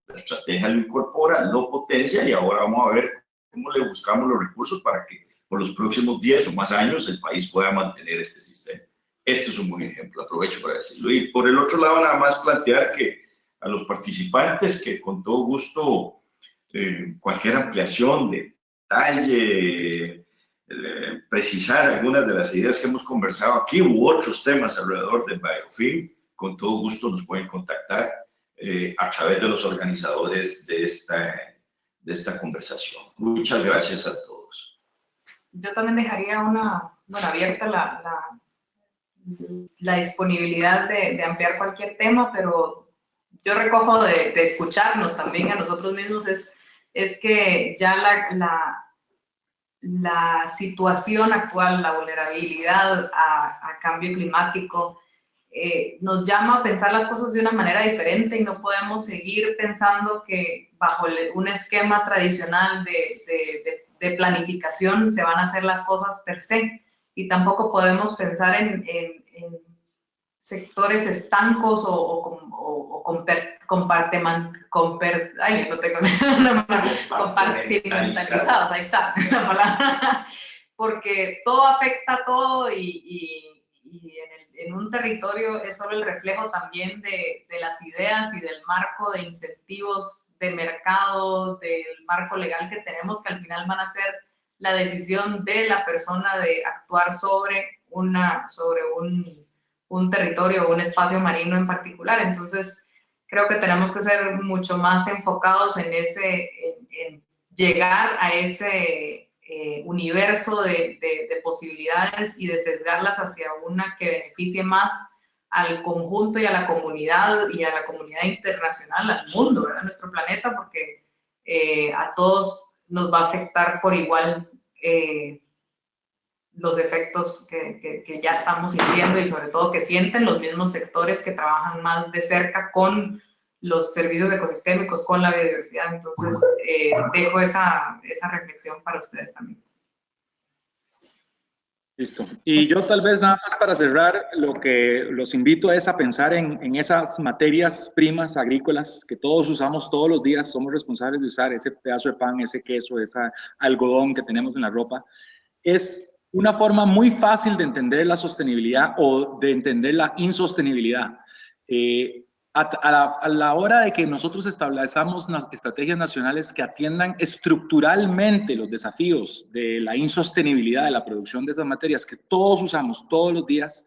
S3: la estrategia lo incorpora, lo potencia y ahora vamos a ver cómo le buscamos los recursos para que por los próximos 10 o más años el país pueda mantener este sistema. Este es un buen ejemplo, aprovecho para decirlo. Y por el otro lado, nada más plantear que a los participantes que con todo gusto cualquier ampliación, detalle, precisar algunas de las ideas que hemos conversado aquí u otros temas alrededor del biofilm, con todo gusto nos pueden contactar a través de los organizadores de esta conversación. Muchas gracias a todos.
S2: Yo también dejaría abierta la disponibilidad de ampliar cualquier tema, pero yo recojo de escucharnos también a nosotros mismos es que ya la situación actual, la vulnerabilidad a cambio climático, nos llama a pensar las cosas de una manera diferente y no podemos seguir pensando que bajo un esquema tradicional de planificación se van a hacer las cosas per se, y tampoco podemos pensar en sectores estancos o compartimentalizados, ahí está la palabra, porque todo afecta a todo y en un territorio es solo el reflejo también de las ideas y del marco de incentivos de mercado, del marco legal que tenemos, que al final van a ser la decisión de la persona de actuar sobre un territorio o un espacio marino en particular. Entonces, creo que tenemos que ser mucho más enfocados en llegar a ese universo de posibilidades y de sesgarlas hacia una que beneficie más al conjunto y a la comunidad internacional, al mundo, ¿verdad? Nuestro planeta, porque a todos nos va a afectar por igual los efectos que ya estamos sintiendo y sobre todo que sienten los mismos sectores que trabajan más de cerca con los servicios ecosistémicos, con la biodiversidad. Entonces, dejo esa reflexión para ustedes también.
S4: Listo. Y yo tal vez nada más para cerrar, lo que los invito es a pensar en esas materias primas agrícolas que todos usamos todos los días, somos responsables de usar ese pedazo de pan, ese queso, ese algodón que tenemos en la ropa. Es una forma muy fácil de entender la sostenibilidad o de entender la insostenibilidad. a la hora de que nosotros establezcamos estrategias nacionales que atiendan estructuralmente los desafíos de la insostenibilidad de la producción de esas materias que todos usamos todos los días,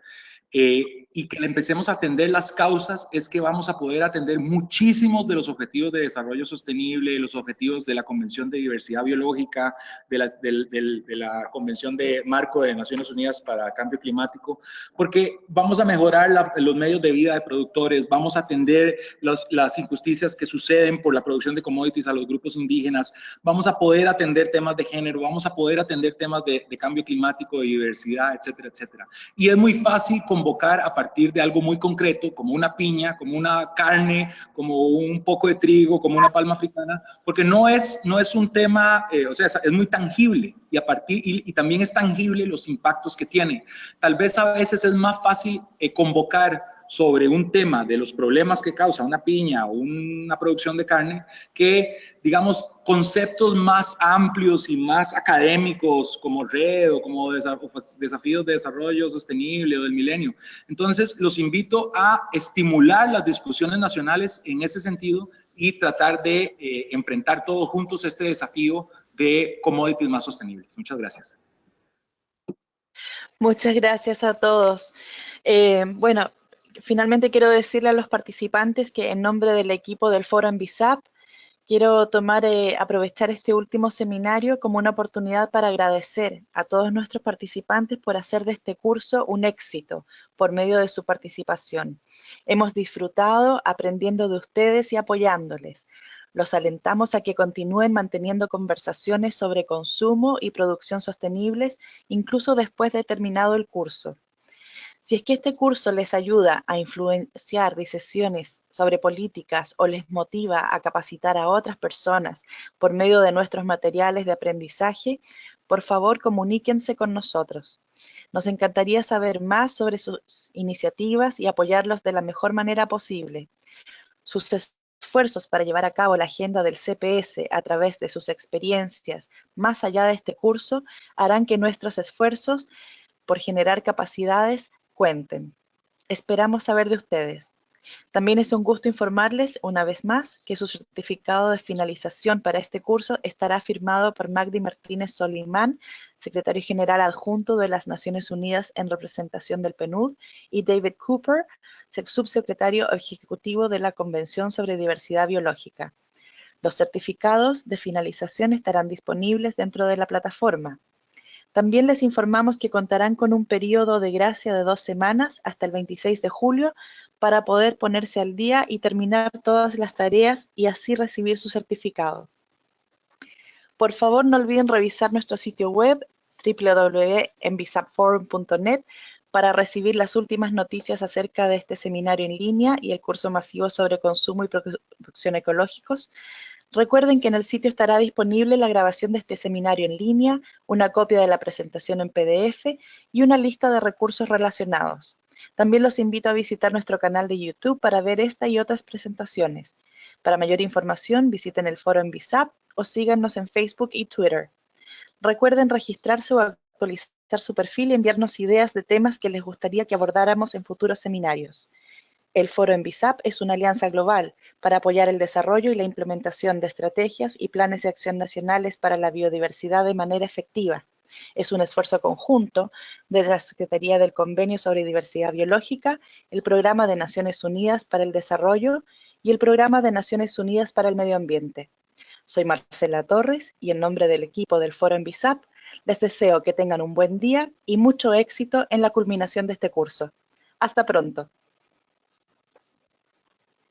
S4: y que le empecemos a atender las causas, es que vamos a poder atender muchísimos de los objetivos de desarrollo sostenible, los objetivos de la Convención de Diversidad Biológica, de la Convención de Marco de Naciones Unidas para Cambio Climático, porque vamos a mejorar los medios de vida de productores, vamos a atender las injusticias que suceden por la producción de commodities a los grupos indígenas, vamos a poder atender temas de género, vamos a poder atender temas de cambio climático, de diversidad, etcétera, etcétera. Y es muy fácil convocar a partir de algo muy concreto, como una piña, como una carne, como un poco de trigo, como una palma africana, porque no es un tema, o sea, es muy tangible, y también es tangible los impactos que tiene. Tal vez a veces es más fácil convocar sobre un tema de los problemas que causa una piña o una producción de carne que, digamos, conceptos más amplios y más académicos como RED o como desafíos de desarrollo sostenible o del milenio. Entonces, los invito a estimular las discusiones nacionales en ese sentido y tratar de enfrentar todos juntos este desafío de commodities más sostenibles. Muchas gracias.
S1: Muchas gracias a todos. Bueno, finalmente quiero decirle a los participantes que en nombre del equipo del Foro Envisap quiero aprovechar este último seminario como una oportunidad para agradecer a todos nuestros participantes por hacer de este curso un éxito por medio de su participación. Hemos disfrutado aprendiendo de ustedes y apoyándoles. Los alentamos a que continúen manteniendo conversaciones sobre consumo y producción sostenibles, incluso después de terminado el curso. Si es que este curso les ayuda a influenciar decisiones sobre políticas o les motiva a capacitar a otras personas por medio de nuestros materiales de aprendizaje, por favor comuníquense con nosotros. Nos encantaría saber más sobre sus iniciativas y apoyarlos de la mejor manera posible. Sus esfuerzos para llevar a cabo la agenda del CPS a través de sus experiencias más allá de este curso harán que nuestros esfuerzos por generar capacidades cuenten. Esperamos saber de ustedes. También es un gusto informarles una vez más que su certificado de finalización para este curso estará firmado por Magdi Martínez Solimán, secretario general adjunto de las Naciones Unidas en representación del PNUD, y David Cooper, subsecretario ejecutivo de la Convención sobre Diversidad Biológica. Los certificados de finalización estarán disponibles dentro de la plataforma. También les informamos que contarán con un periodo de gracia de 2 semanas hasta el 26 de julio para poder ponerse al día y terminar todas las tareas y así recibir su certificado. Por favor, no olviden revisar nuestro sitio web www.envisapforum.net para recibir las últimas noticias acerca de este seminario en línea y el curso masivo sobre consumo y producción ecológicos. Recuerden que en el sitio estará disponible la grabación de este seminario en línea, una copia de la presentación en PDF y una lista de recursos relacionados. También los invito a visitar nuestro canal de YouTube para ver esta y otras presentaciones. Para mayor información, visiten el foro Envisap o síganos en Facebook y Twitter. Recuerden registrarse o actualizar su perfil y enviarnos ideas de temas que les gustaría que abordáramos en futuros seminarios. El Foro Envisap es una alianza global para apoyar el desarrollo y la implementación de estrategias y planes de acción nacionales para la biodiversidad de manera efectiva. Es un esfuerzo conjunto de la Secretaría del Convenio sobre Diversidad Biológica, el Programa de Naciones Unidas para el Desarrollo y el Programa de Naciones Unidas para el Medio Ambiente. Soy Marcela Torres y en nombre del equipo del Foro Envisap les deseo que tengan un buen día y mucho éxito en la culminación de este curso. Hasta pronto.